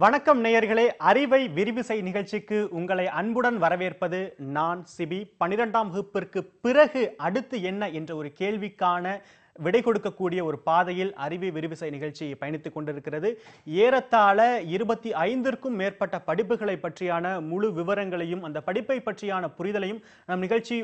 வணக்கம் நேயர்களே, அறிவை விரிவுசை நிகழ்ச்சிக்கு உங்களை அன்புடன் வரவேற்பது நான் சிபி. 12ஆம் வகுப்பிற்கு பிறகு அடுத்து என்ன என்ற ஒரு கேள்விக்கான விடை கொடுக்கக்கூடிய ஒரு பாதையில் அறிவை விரிவுசை நிகழ்ச்சி பயணித்துக் கொண்டிருக்கிறது. ஏறத்தாழ 25க்கும் மேற்பட்ட படிப்புகளை பற்றியான முழு விவரங்களையும் அந்த படிப்பை பற்றியான புரிதலையும் நம் நிகழ்ச்சி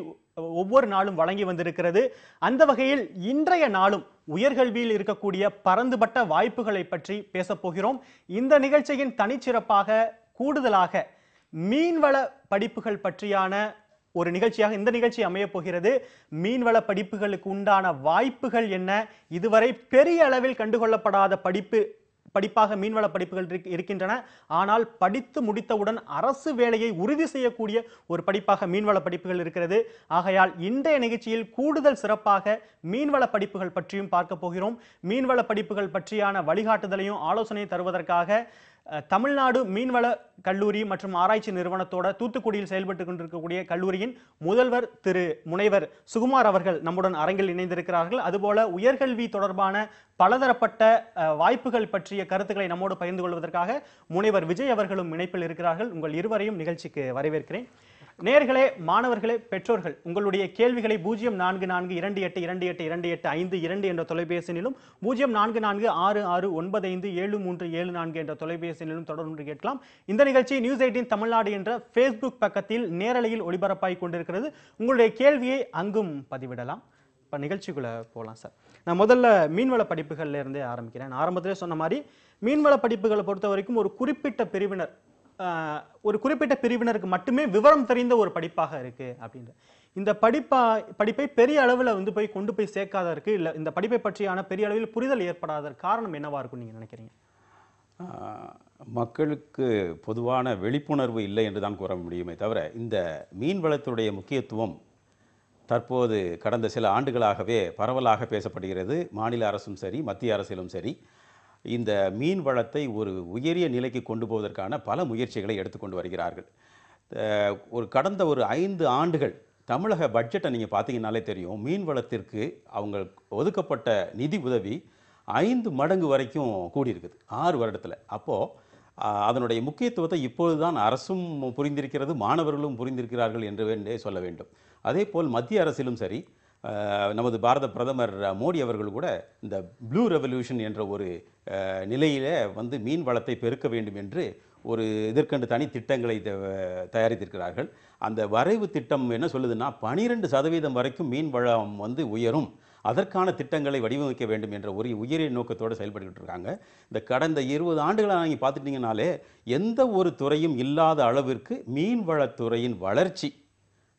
ஒவ்வொரு நாளும் வழங்கி வந்திருக்கிறது. அந்த வகையில் இன்றைய நாளும் உயர்கல்வியில் இருக்கக்கூடிய பரந்துபட்ட வாய்ப்புகளை பற்றி பேசப் போகிறோம். இந்த நிகழ்ச்சியின் தனிச்சிறப்பாக கூடுதலாக மீன்வள படிப்புகள் பற்றியான ஒரு நிகழ்ச்சியாக இந்த நிகழ்ச்சி அமைய போகிறது. மீன்வள படிப்புகளுக்கு உண்டான வாய்ப்புகள் என்ன, இதுவரை பெரிய அளவில் கண்டுகொள்ளப்படாத படிப்பாக மீன்வள படிப்புகள் இருக்கின்றன. ஆனால் படித்து முடித்தவுடன் அரசு வேலையை உறுதி செய்யக்கூடிய ஒரு படிப்பாக மீன்வள படிப்புகள் இருக்கிறது. ஆகையால் இன்றைய நிகழ்ச்சியில் கூடுதல் சிறப்பாக மீன்வள படிப்புகள் பற்றியும் பார்க்க போகிறோம். மீன்வள படிப்புகள் பற்றியான வழிகாட்டுதலையும் ஆலோசனையும் தருவதற்காக தமிழ்நாடு மீன்வள கல்லூரி மற்றும் ஆராய்ச்சி நிறுவனத்தோட தூத்துக்குடியில் செயல்பட்டு கொண்டிருக்கக்கூடிய கல்லூரியின் முதல்வர் திரு முனைவர் சுகுமார் அவர்கள் நம்முடன் அரங்கில் இணைந்திருக்கிறார்கள். அதுபோல உயர்கல்வி தொடர்பான பலதரப்பட்ட வாய்ப்புகள் பற்றிய கருத்துக்களை நம்மோடு பகிர்ந்து கொள்வதற்காக முனைவர் விஜய் அவர்களும் இணைப்பில் இருக்கிறார்கள். உங்கள் இருவரையும் நிகழ்ச்சிக்கு வரவேற்கிறேன். நேயர்களே, மாணவர்களே, பெற்றோர்கள் உங்களுடைய கேள்விகளை 044282822852 என்ற தொலைபேசியிலும் 0446695737 என்ற தொலைபேசியிலும் தொடர்ந்து கேட்கலாம். இந்த நிகழ்ச்சி நியூஸ் 18 தமிழ்நாடு என்ற Facebook பக்கத்தில் நேரலையில் ஒளிபரப்பாய் கொண்டிருக்கிறது. உங்களுடைய கேள்வியை அங்கும் பதிவிடலாம். இப்போ நிகழ்ச்சிக்குள்ள போகலாம் சார். நான் முதல்ல மீன்வள படிப்புகள்ல இருந்தே ஆரம்பிக்கிறேன். நான் ஆரம்பத்திலே சொன்ன மாதிரி மீன்வள படிப்புகளை பொறுத்த வரைக்கும் ஒரு குறிப்பிட்ட பிரிவினருக்கு மட்டுமே விவரம் தெரிந்த ஒரு படிப்பாக இருக்கு அப்படின்ற இந்த படிப்பை பெரிய அளவில் போய் கொண்டு போய் சேர்க்காததற்கு, இல்லை இந்த படிப்பை பற்றியான பெரிய அளவில் புரிதல் ஏற்படாததற்கு காரணம் என்னவா இருக்கும் நீங்க நினைக்கிறீங்க? மக்களுக்கு பொதுவான விழிப்புணர்வு இல்லை என்று தான் கூற முடியுமே தவிர, இந்த மீன்வளத்துடைய முக்கியத்துவம் தற்போது கடந்த சில ஆண்டுகளாகவே பரவலாக பேசப்படுகிறது. மாநில அரசும் சரி, மத்திய அரசிலும் சரி, இந்த மீன் வளத்தை ஒரு உயரிய நிலைக்கு கொண்டு போவதற்கான பல முயற்சிகளை எடுத்துக்கொண்டு வருகிறார்கள். கடந்த ஒரு 5 ஆண்டுகள் தமிழக பட்ஜெட்டை நீங்கள் பார்த்தீங்கன்னாலே தெரியும். மீன் வளத்திற்கு அவங்க ஒதுக்கப்பட்ட நிதி உதவி 5 மடங்கு வரைக்கும் கூடியிருக்குது 6 வருடத்தில். அப்போது அதனுடைய முக்கியத்துவத்தை இப்பொழுது தான் அரசும் புரிந்திருக்கிறது, மாணவர்களும் புரிந்திருக்கிறார்கள் என்று வேண்டே சொல்ல வேண்டும். அதே போல் மத்திய அரசிலும் சரி, நமது பாரத பிரதமர் மோடி அவர்கள் கூட இந்த ப்ளூ ரெவல்யூஷன் என்ற ஒரு நிலையிலே மீன் வளத்தை பெருக்க வேண்டும் என்று ஒரு இதற்கென்று தனி திட்டங்களை தயாரித்திருக்கிறார்கள். அந்த வரைவு திட்டம் என்ன சொல்லுதுன்னா, 12% வரைக்கும் மீன் வளம் உயரும், அதற்கான திட்டங்களை வடிவமைக்க வேண்டும் என்ற ஒரு உயரிய நோக்கத்தோடு செயல்பட்டு இருக்காங்க. இந்த கடந்த 20 ஆண்டுகளாக நீங்கள் பார்த்துட்டிங்கனாலே எந்த ஒரு துறையும் இல்லாத அளவிற்கு மீன்வளத்துறையின் வளர்ச்சி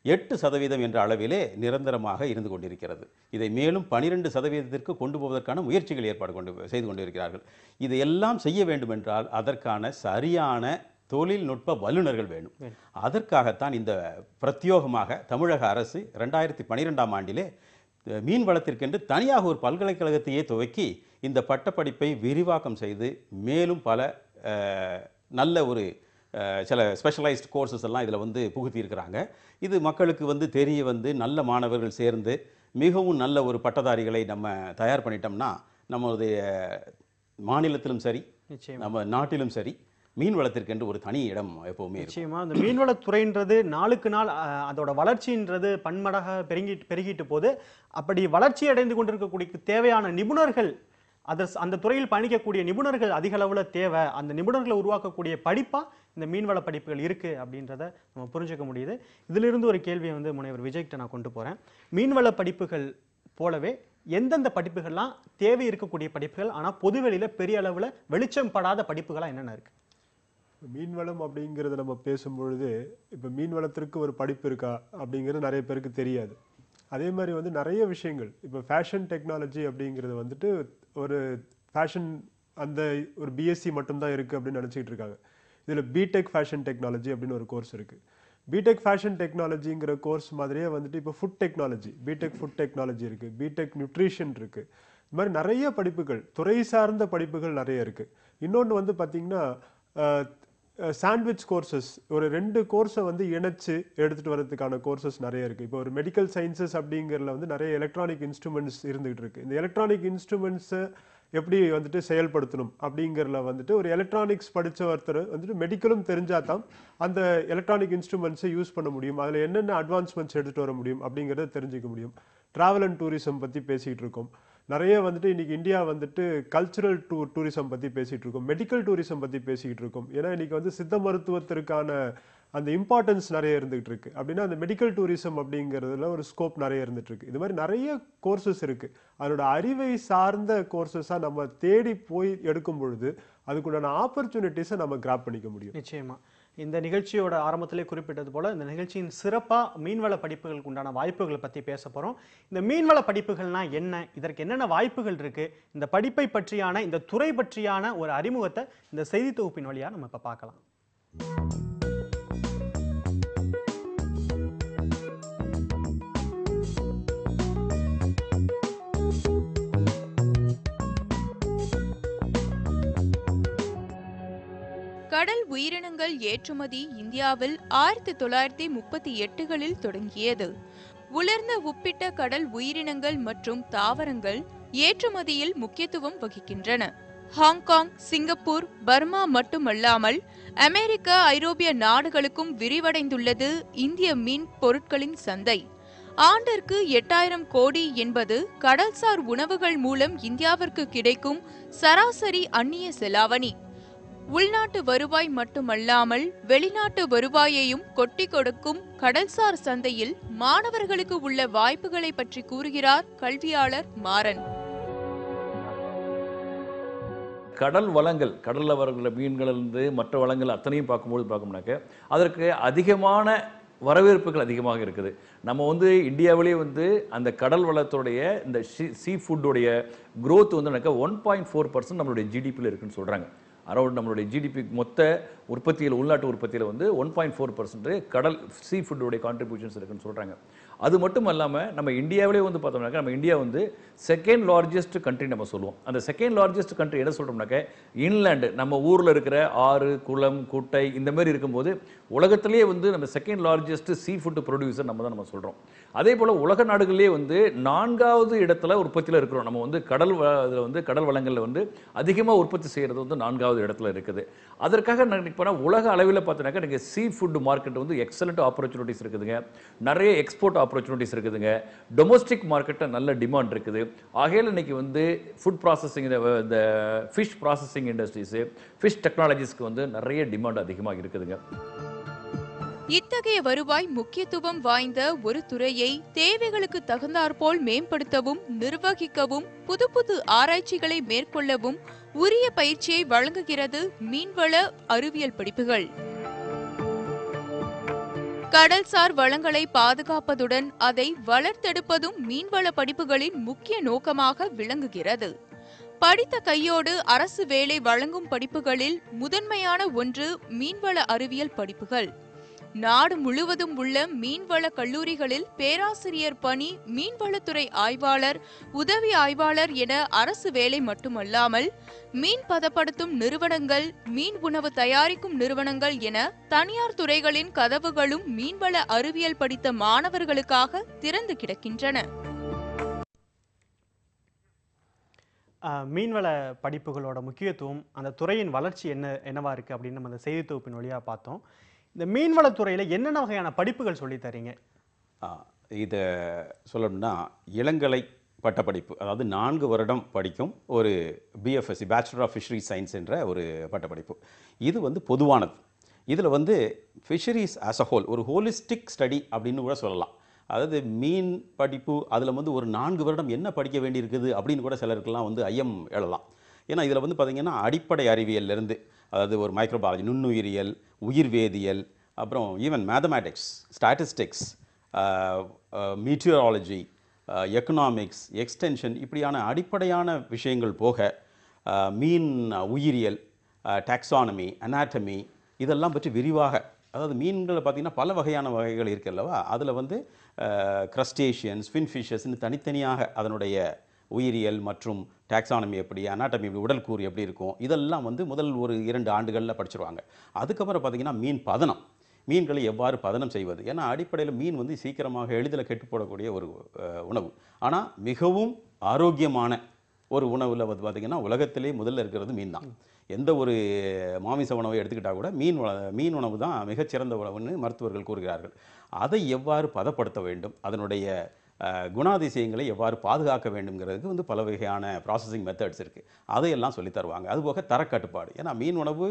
8% என்ற அளவிலே நிரந்தரமாக இருந்து கொண்டிருக்கிறது. இதை மேலும் 12%க்கு கொண்டு போவதற்கான முயற்சிகள் செய்து கொண்டிருக்கிறார்கள். இதையெல்லாம் செய்ய வேண்டுமென்றால் அதற்கான சரியான தொழில்நுட்ப வல்லுநர்கள் வேண்டும். அதற்காகத்தான் இந்த பிரத்யோகமாக தமிழக அரசு 2012ஆம் ஆண்டிலே மீன் வளத்திற்கென்று தனியாக ஒரு பல்கலைக்கழகத்தையே துவக்கி இந்த பட்டப்படிப்பை விரிவாக்கம் செய்து மேலும் பல நல்ல ஒரு சில ஸ்பெஷலைஸ்டு கோர்சஸ் எல்லாம் இதில் புகுத்தியிருக்கிறாங்க. இது மக்களுக்கு தெரிய நல்ல மாணவர்கள் சேர்ந்து மிகவும் நல்ல ஒரு பட்டதாரிகளை நம்ம தயார் பண்ணிட்டோம்னா நம்மளுடைய மாநிலத்திலும் சரி, நம்ம நாட்டிலும் சரி, மீன் வளத்திற்கென்று ஒரு தனி இடம் எப்பவுமே. நிச்சயமா அந்த மீன்வளத்துறைன்றது நாளுக்கு நாள் அதோட வளர்ச்சின்றது பன்மடங்காக பெருகிட்டு போது. அப்படி வளர்ச்சி அடைந்து கொண்டிருக்கக்கூடிய தேவையான நிபுணர்கள், அந்த துறையில் பயணிக்கக்கூடிய நிபுணர்கள் அதிக அளவில் தேவை. அந்த நிபுணர்களை உருவாக்கக்கூடிய படிப்பா இந்த மீன்வள படிப்புகள் இருக்கு அப்படின்றத நம்ம புரிஞ்சுக்க முடியுது. இதிலிருந்து ஒரு கேள்வியை முனைவர் விஜய்கிட்ட நான் கொண்டு போறேன். மீன்வள படிப்புகள் போலவே எந்தெந்த படிப்புகள்லாம் தேவை இருக்கக்கூடிய படிப்புகள், ஆனால் பொதுவெளியில பெரிய அளவில் வெளிச்சம் படாத படிப்புகளா என்னென்ன இருக்கு? மீன்வளம் அப்படிங்கிறத நம்ம பேசும்பொழுது, இப்போ மீன்வளத்திற்கு ஒரு படிப்பு இருக்கா அப்படிங்கிறது நிறைய பேருக்கு தெரியாது. அதே மாதிரி நிறைய விஷயங்கள், இப்போ ஃபேஷன் டெக்னாலஜி அப்படிங்கிறது ஒரு ஃபேஷன் அந்த ஒரு பிஎஸ்சி மட்டும்தான் இருக்குது அப்படின்னு நினச்சிக்கிட்டு இருக்காங்க. இதில் பிடெக் ஃபேஷன் டெக்னாலஜி அப்படின்னு ஒரு கோர்ஸ் இருக்குது. பிடெக் ஃபேஷன் டெக்னாலஜிங்கிற கோர்ஸ் மாதிரியே இப்போ food technology, BTech food technology இருக்குது, பிடெக் நியூட்ரிஷன் இருக்குது. இது மாதிரி நிறைய படிப்புகள், துறை சார்ந்த படிப்புகள் நிறைய இருக்குது. இன்னொன்று பார்த்தீங்கன்னா சாண்ட்விச் கோர்சஸ் ஒரு 2 கோர்ஸை வந்து இணைச்சு எடுத்துட்டு வரதுக்கான கோர்சஸ் நிறைய இருக்கு. இப்போ ஒரு மெடிக்கல் சயின்சஸ் அப்படிங்கிறதுல வந்து நிறைய எலக்ட்ரானிக் இன்ஸ்ட்ருமெண்ட்ஸ் இருந்துகிட்டு இருக்கு. இந்த எலக்ட்ரானிக் இன்ஸ்ட்ருமெண்ட்ஸை எப்படி வந்துட்டு செயல்படுத்தணும் அப்படிங்கிறதுல வந்துட்டு ஒரு எலக்ட்ரானிக்ஸ் படித்த ஒருத்தர் வந்துட்டு மெடிக்கலும் தெரிஞ்சாதான் அந்த எலக்ட்ரானிக் இன்ஸ்ட்ருமெண்ட்ஸை யூஸ் பண்ண முடியும், அதில் என்னென்ன அட்வான்ஸ்மெண்ட்ஸ் எடுத்துகிட்டு வர முடியும் அப்படிங்கிறத தெரிஞ்சுக்க முடியும். ட்ராவல் அண்ட் டூரிசம் பற்றி பேசிகிட்டு இருக்கோம். நிறைய வந்துட்டு இன்னைக்கு இந்தியா வந்துட்டு கல்ச்சுரல் டூரிசம் பற்றி பேசிகிட்டு இருக்கோம், மெடிக்கல் டூரிசம் பற்றி பேசிக்கிட்டு இருக்கோம். ஏன்னா இன்னைக்கு வந்து சித்த மருத்துவத்திற்கான அந்த இம்பார்ட்டன்ஸ் நிறைய இருந்துகிட்டு இருக்கு. அப்படின்னா அந்த மெடிக்கல் டூரிசம் அப்படிங்கிறதுல ஒரு ஸ்கோப் நிறைய இருந்துட்டு இருக்கு. இது மாதிரி நிறைய கோர்சஸ் இருக்கு. அதோட அறிவை சார்ந்த கோர்சஸாக நம்ம தேடி போய் எடுக்கும் பொழுது அதுக்குண்டான ஆப்பர்ச்சுனிட்டிஸை நம்ம கிராப் பண்ணிக்க முடியும். நிச்சயமா. இந்த நிகழ்ச்சியோட ஆரம்பத்திலே குறிப்பிட்டது போல இந்த நிகழ்ச்சியின் சிறப்பா மீன்வள படிப்புகளுக்கு உண்டான வாய்ப்புகளை பத்தி பேச போறோம். இந்த மீன்வள படிப்புகள்னா என்ன, இதற்கு என்னென்ன வாய்ப்புகள் இருக்கு, இந்த படிப்பை பற்றியான இந்த துறை பற்றியான ஒரு அறிமுகத்தை இந்த செய்தி தொகுப்பின் வழியா நம்ம இப்ப பார்க்கலாம். கடல் உயிரினங்கள் ஏற்றுமதி இந்தியாவில் 1938களில் தொடங்கியது. உலர்ந்த உப்பிட்ட கடல் உயிரினங்கள் மற்றும் தாவரங்கள் ஏற்றுமதியில் முக்கியத்துவம் வகிக்கின்றன. ஹாங்காங், சிங்கப்பூர், பர்மா மட்டுமல்லாமல் அமெரிக்க, ஐரோப்பிய நாடுகளுக்கும் விரிவடைந்துள்ளது இந்திய மீன் பொருட்களின் சந்தை. ஆண்டிற்கு 8000 கோடி என்பது கடல்சார் உணவுகள் மூலம் இந்தியாவிற்கு கிடைக்கும் சராசரி அந்நிய செலாவணி. உள்நாட்டு வருவாய் மட்டுமல்லாமல் வெளிநாட்டு வருவாயையும் கொட்டி கொடுக்கும் கடல்சார் சந்தையில் மாணவர்களுக்கு உள்ள வாய்ப்புகளை பற்றி கூறுகிறார் கல்வியாளர் மாறன். கடல் வளங்கள், கடலில் வருகிற மீன்களிலிருந்து மற்ற வளங்கள் அத்தனையும் பார்க்கும்போது அதற்கு அதிகமான வரவேற்புகள் அதிகமாக இருக்குது. நம்ம வந்து இந்தியாவிலே வந்து அந்த கடல் வளத்துடைய இந்த சீ ஃபுட்டுடைய growth வந்து 1.4% நம்மளுடைய ஜிடிபியில் இருக்குன்னு சொல்கிறாங்க. அரௌண்ட் நம்மளுடைய ஜிடிபி மொத்த உற்பத்தியில், உள்நாட்டு உற்பத்தியில் வந்து 1.4% கடல் சீ ஃபுட்டுடைய கான்ட்ரிபியூஷன்ஸ் இருக்குன்னு சொல்கிறாங்க. அது மட்டும் இல்லாமல் நம்ம இந்தியாவிலே வந்து பார்த்தோம்னாக்கா நம்ம இந்தியா வந்து செகண்ட் லார்ஜஸ்ட் கண்ட்ரி நம்ம சொல்லுவோம். அந்த செகண்ட் லார்ஜஸ்ட் கண்ட்ரி என்ன சொல்கிறோம்னாக்கா இன்லேண்டு, நம்ம ஊரில் இருக்கிற ஆறு, குளம், குட்டை இந்த மாதிரி இருக்கும்போது உலகத்திலேயே வந்து நம்ம second largest seafood producer நம்ம சொல்கிறோம். அதே போல் உலக நாடுகளிலே வந்து 4வது இடத்துல உற்பத்தியில் இருக்கிறோம். நம்ம வந்து கடல் வளங்களில் வந்து அதிகமாக உற்பத்தி செய்கிறது வந்து 4வது இடத்துல இருக்குது. அதற்காக போனால் உலக அளவில் பார்த்தோன்னாக்கா நீங்கள் சீ ஃபுட் மார்க்கெட் வந்து எக்ஸலண்ட் ஆப்பர்ச்சுனிட்டிஸ் இருக்குதுங்க, நிறைய எக்ஸ்போர்ட் ஆப்பர்ச்சுனிட்டிஸ் இருக்குதுங்க, டொமஸ்டிக் மார்க்கெட்டில் நல்ல டிமாண்ட் இருக்குது. ஆகையால் இன்னைக்கு வந்து ஃபுட் ப்ராசஸிங், இந்த ஃபிஷ் ப்ராசஸிங் இண்டஸ்ட்ரீஸு, ஃபிஷ் டெக்னாலஜிஸ்க்கு வந்து நிறைய டிமாண்ட் அதிகமாக இருக்குதுங்க. இத்தகைய வருவாய் முக்கியத்துவம் வாய்ந்த ஒரு துறையை தேவைகளுக்கு தகுந்தாற்போல் மேம்படுத்தவும், நிர்வகிக்கவும், புது புது ஆராய்ச்சிகளை மேற்கொள்ளவும் உரிய பயிற்சியை வழங்குகிறது மீன்வள அறிவியல் படிப்புகள். கடல்சார் வளங்களை பாதுகாப்பதுடன் அதை வளர்த்தெடுப்பதும் மீன்வள படிப்புகளின் முக்கிய நோக்கமாக விளங்குகிறது. படித்த கையோடு அரசு வேலை வழங்கும் படிப்புகளில் முதன்மையான ஒன்று மீன்வள அறிவியல் படிப்புகள். நாடு முழுவதும் உள்ள மீன்வள கல்லூரிகளில் பேராசிரியர் பணி, மீன்வளத்துறை ஆய்வாளர், உதவி ஆய்வாளர் என அரசு வேலை மட்டுமல்லாமல் மீன் பதப்படுத்தும் நிறுவனங்கள், மீன் உணவு தயாரிக்கும் நிறுவனங்கள் என தனியார் துறைகளின் கதவுகளும் மீன்வள அறிவியல் படித்த மாணவர்களுக்காக திறந்து கிடக்கின்றன. மீன்வள படிப்புகளோட முக்கியத்துவம், அந்த துறையின் வளர்ச்சி என்னவா இருக்கு அப்படின்னு நம்ம அந்த செய்தி தொகுப்பின் வழியாக பார்த்தோம். இந்த மீன்வளத்துறையில் என்னென்ன வகையான படிப்புகள் சொல்லி தரீங்க? இதை சொல்லணும்னா இளங்கலை பட்டப்படிப்பு, அதாவது 4 வருடம் படிக்கும் ஒரு BFSc, bachelor of fisheries science என்ற ஒரு பட்டப்படிப்பு. இது வந்து பொதுவானது. இதில் வந்து ஃபிஷரிஸ் ஆஸ் அ ஹோல், ஒரு ஹோலிஸ்டிக் ஸ்டடி அப்படின்னு கூட சொல்லலாம். அதாவது மீன் படிப்பு, அதில் வந்து ஒரு 4 வருடம் என்ன படிக்க வேண்டியிருக்குது அப்படின்னு கூட சிலருக்கெல்லாம் வந்து ஐயம் எழலாம். ஏன்னா இதில் வந்து பார்த்திங்கன்னா அடிப்படை அறிவியல்லேருந்து, அதாவது ஒரு மைக்ரோபாலஜி, நுண்ணுயிரியல், உயிர்வேதியியல், அப்புறம் even mathematics, statistics, மீட்டியராலஜி, economics, extension, இப்படியான அடிப்படையான விஷயங்கள் போக மீன் உயிரியல், டாக்ஸானமி, அனாட்டமி, இதெல்லாம் பற்றி விரிவாக, அதாவது மீன்களை பார்த்திங்கன்னா பல வகையான வகைகள் இருக்கு அல்லவா, அதில் வந்து கிரஸ்டேஷியன்ஸ், ஃபின்ஃபிஷஸ்ன்னு தனித்தனியாக அதனுடைய உயிரியல் மற்றும் டாக்ஸானமி எப்படி, அனாட்டமி எப்படி, உடல் கூறு எப்படி இருக்கும், இதெல்லாம் வந்து முதல் ஒரு 2 ஆண்டுகளில் படிச்சிருவாங்க. அதுக்கப்புறம் பார்த்தீங்கன்னா மீன் பதனம், மீன்களை எவ்வாறு பதனம் செய்வது. ஏன்னா அடிப்படையில் மீன் வந்து சீக்கிரமாக எளிதில் கெட்டு போடக்கூடிய ஒரு உணவு. ஆனால் மிகவும் ஆரோக்கியமான ஒரு உணவில் வந்து பார்த்திங்கன்னா உலகத்திலே முதல்ல இருக்கிறது மீன் தான். எந்த ஒரு மாமிச உணவை எடுத்துக்கிட்டால் கூட மீன் உணவு தான் மிகச்சிறந்த உணவுன்னு மருத்துவர்கள் கூறுகிறார்கள். அதை எவ்வாறு பதப்படுத்த வேண்டும், அதனுடைய குணாதிசயங்களை எவ்வாறு பாதுகாக்க வேண்டுங்கிறதுக்கு வந்து பல வகையான ப்ராசஸிங் மெத்தட்ஸ் இருக்குது. அதையெல்லாம் சொல்லித் தருவாங்க. அதுபோக தரக்கட்டுப்பாடு. ஏன்னா மீன் உணவு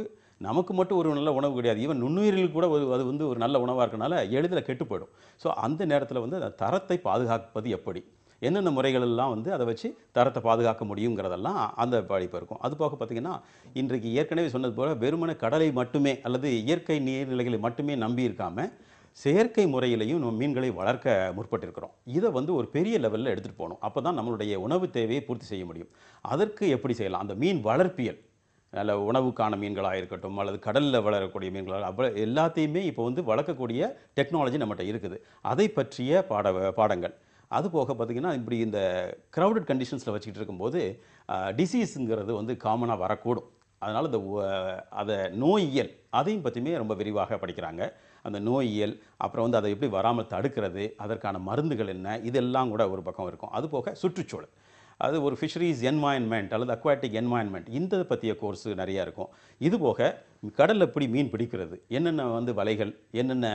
நமக்கு மட்டும் ஒரு நல்ல உணவு கிடையாது. ஈவன் நுண்ணுயிரில் கூட அது வந்து ஒரு நல்ல உணவாக இருக்கனால எளிதில் கெட்டுப்படும். ஸோ அந்த நேரத்தில் வந்து அந்த தரத்தை பாதுகாப்பது எப்படி, என்னென்ன முறைகளெல்லாம் வந்து அதை வச்சு தரத்தை பாதுகாக்க முடியுங்கிறதெல்லாம் அந்த படிப்பு இருக்கும். அது போக பார்த்திங்கன்னா இன்றைக்கு ஏற்கனவே சொன்னது போல் வெறுமனே கடலை மட்டுமே அல்லது இயற்கை நீர்நிலைகளை மட்டுமே நம்பி இருக்காமல் செயற்கை முறையிலையும் நம்ம மீன்களை வளர்க்க முற்பட்டிருக்கிறோம். இதை வந்து ஒரு பெரிய லெவலில் எடுத்துகிட்டு போகணும். அப்போ தான் நம்மளுடைய உணவு தேவையை பூர்த்தி செய்ய முடியும். அதற்கு எப்படி செய்யலாம், அந்த மீன் வளர்ப்பியல், நல்ல உணவுக்கான மீன்களாக இருக்கட்டும் அல்லது கடலில் வளரக்கூடிய மீன்களாக எல்லாத்தையுமே இப்போ வந்து வளர்க்கக்கூடிய டெக்னாலஜி நம்மகிட்ட இருக்குது. அதை பற்றிய பாடங்கள். அது போக பார்த்திங்கன்னா இப்படி இந்த க்ரௌடட் கண்டிஷன்ஸில் வச்சுக்கிட்டு இருக்கும்போது டிசீஸுங்கிறது வந்து காமனாக வரக்கூடும். அதனால் இந்த அதை நோயியல் அதையும் பற்றியுமே ரொம்ப விரிவாக படிக்கிறாங்க. அந்த நோயியல், அப்புறம் வந்து அதை எப்படி வராமல் தடுக்கிறது, அதற்கான மருந்துகள் என்ன, இதெல்லாம் கூட ஒரு பக்கம் இருக்கும். அதுபோக சுற்றுச்சூழல், அது ஒரு ஃபிஷரிஸ் என்வாயன்மெண்ட் அல்லது அக்வாட்டிக் என்வாயன்மெண்ட், இந்த பற்றிய கோர்ஸு நிறையா இருக்கும். இதுபோக கடலில் எப்படி மீன் பிடிக்கிறது, என்னென்ன வந்து வலைகள், என்னென்ன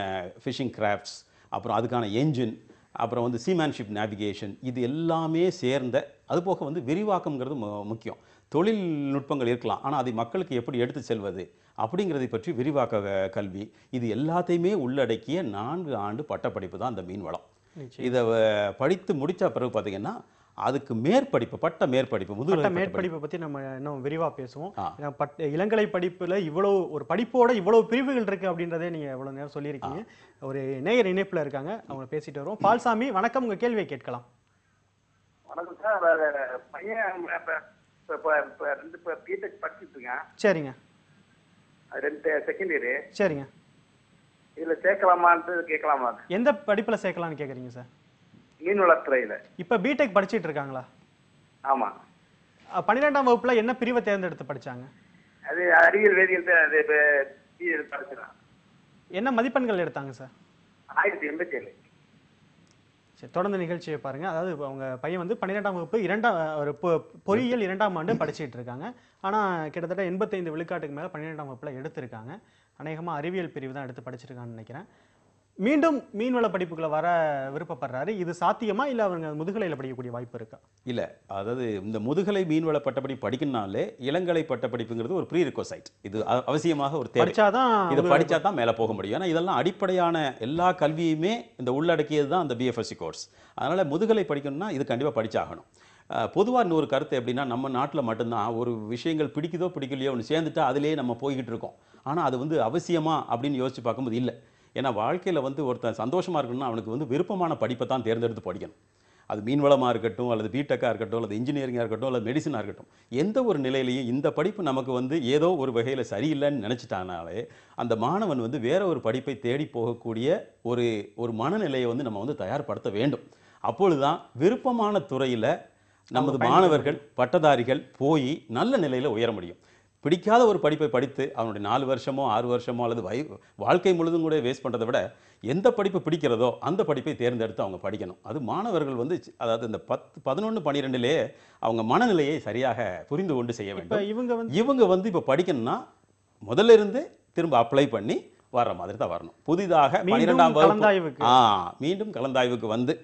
ஃபிஷிங் கிராஃப்ட்ஸ், அப்புறம் அதுக்கான என்ஜின், அப்புறம் வந்து சீமேன்ஷிப் நேவிகேஷன், இது எல்லாமே சேர்ந்த, அதுபோக வந்து விரிவாக்கம்ங்கிறது முக்கியம். தொழில்நுட்பங்கள் இருக்கலாம், ஆனால் அதை மக்களுக்கு எப்படி எடுத்து செல்வது அப்படிங்கிறதை பற்றி விரிவாக்க கல்வி, இது எல்லாத்தையுமே உள்ளடக்கிய 4 ஆண்டு பட்டப்படிப்பு தான் அந்த மீன்வளம். இதை படித்து முடித்த பிறகு பார்த்தீங்கன்னா அதுக்கு மேற்படிப்பு, பட்ட மேற்படிப்பு, முதுகலை மேற்படிப்பை பற்றி நம்ம இன்னும் விரிவாக பேசுவோம். இளங்கலை படிப்பில் இவ்வளோ ஒரு படிப்போட இவ்வளோ பிரிவுகள் இருக்குது அப்படின்றதே நீங்கள் இவ்வளோ நேரம் சொல்லியிருக்கீங்க. ஒரு நேயர் இணைப்பில் இருக்காங்க, அவங்க பேசிட்டு வருவோம். பால்சாமி, வணக்கம், உங்கள் கேள்வியை கேட்கலாம். வணக்கம் சார். பையன் இப்போ பிடெக் படிச்சுட்டு இருக்கேன். சரிங்க. 2 செகண்ட் இயரு. சரிங்க. இதில் சேர்க்கலாமான்ட்டு கேட்கலாமா? எந்த படிப்பில் சேர்க்கலாம்னு கேட்குறீங்க சார்? மீன் வளர்த்துறையில். இப்போ பிடெக் படிச்சுட்டு இருக்காங்களா? ஆமாம். 12ஆம் வகுப்புல என்ன பிரிவை தேர்ந்தெடுத்து படிச்சாங்க? அது அறிவியல் வேதியியல் தான் படிச்சிடலாம். என்ன மதிப்பெண்கள் எடுத்தாங்க சார்? 1087. சரி, தொடர்ந்து நிகழ்ச்சியை பாருங்க. அதாவது அவங்க பையன் வந்து 12ஆம் வகுப்பு பொறியியல் 2ஆம் ஆண்டு படிச்சுட்டு இருக்காங்க. ஆனால் கிட்டத்தட்ட 85 விழுக்காட்டுக்கு மேலே 12ஆம் வகுப்புல எடுத்திருக்காங்க. அநேகமாக அறிவியல் பிரிவு தான் எடுத்து படிச்சிருக்காங்கன்னு நினைக்கிறேன். மீண்டும் மீன்வள படிப்புகளை வர விருப்பப்படுறாரு. இது சாத்தியமா, இல்லை அவங்க முதுகலையில் படிக்கக்கூடிய வாய்ப்பு இருக்கா? இல்லை, அதாவது இந்த முதுகலை மீன்வள பட்டப்படி படிக்கணும்னாலே இளங்கலை பட்டப்படிப்புங்கிறது ஒரு ப்ரீ ரிக்வசைட். இது அவசியமாக ஒரு தேவை. இதை படித்தா தான் மேலே போக முடியும். ஏன்னா இதெல்லாம் அடிப்படையான எல்லா கல்வியுமே இந்த உள்ளடக்கியது தான் அந்த பிஎஃப்எஸ்சி கோர்ஸ். அதனால் முதுகலை படிக்கணும்னா இது கண்டிப்பாக படிச்சாகணும். பொதுவாக இன்னொரு கருத்து எப்படின்னா, நம்ம நாட்டில் மட்டும்தான் ஒரு விஷயங்கள் பிடிக்குதோ பிடிக்கலையோ ஒன்று சேர்ந்துட்டா அதிலே நம்ம போய்கிட்டு இருக்கோம். ஆனால் அது வந்து அவசியமா அப்படின்னு யோசிச்சு பார்க்கும்போது இல்லை. ஏன்னா வாழ்க்கையில் வந்து ஒருத்தன் சந்தோஷமாக இருக்கணும்னா அவனுக்கு வந்து விருப்பமான படிப்பை தான் தேர்ந்தெடுத்து படிக்கணும். அது மீன்வளமாக இருக்கட்டும், அல்லது பிடெக்காக இருக்கட்டும், அல்லது இன்ஜினியரிங்காக இருக்கட்டும், அல்லது மெடிசனாக இருக்கட்டும், எந்த ஒரு நிலையிலையும் இந்த படிப்பு நமக்கு வந்து ஏதோ ஒரு சரியில்லைன்னு நினச்சிட்டானாலே அந்த மாணவன் வந்து வேற ஒரு படிப்பை தேடி போகக்கூடிய ஒரு மனநிலையை வந்து நம்ம வந்து தயார்படுத்த வேண்டும். அப்பொழுதுதான் விருப்பமான துறையில் நமது மாணவர்கள், பட்டதாரிகள் போய் நல்ல நிலையில் உயர முடியும். பிடிக்காத ஒரு படிப்பை படித்து அவனுடைய 4 வருஷமோ 6 வருஷமோ அல்லது வாழ்க்கை முழுதும் கூட வேஸ்ட் பண்ணுறதை விட எந்த படிப்பு பிடிக்கிறதோ அந்த படிப்பை தேர்ந்தெடுத்து அவங்க படிக்கணும். அது மாணவர்கள் வந்து அதாவது இந்த 10, 11, 12 அவங்க மனநிலையை சரியாக புரிந்து கொண்டு செய்ய வேண்டும். இவங்க வந்து இப்போ படிக்கணும்னா முதல்ல இருந்து திரும்ப அப்ளை பண்ணி வர்ற மாதிரி தான் வரணும். புதிதாக 12ஆம் வகுப்பு மீண்டும் கலந்தாய்வுக்கு வந்து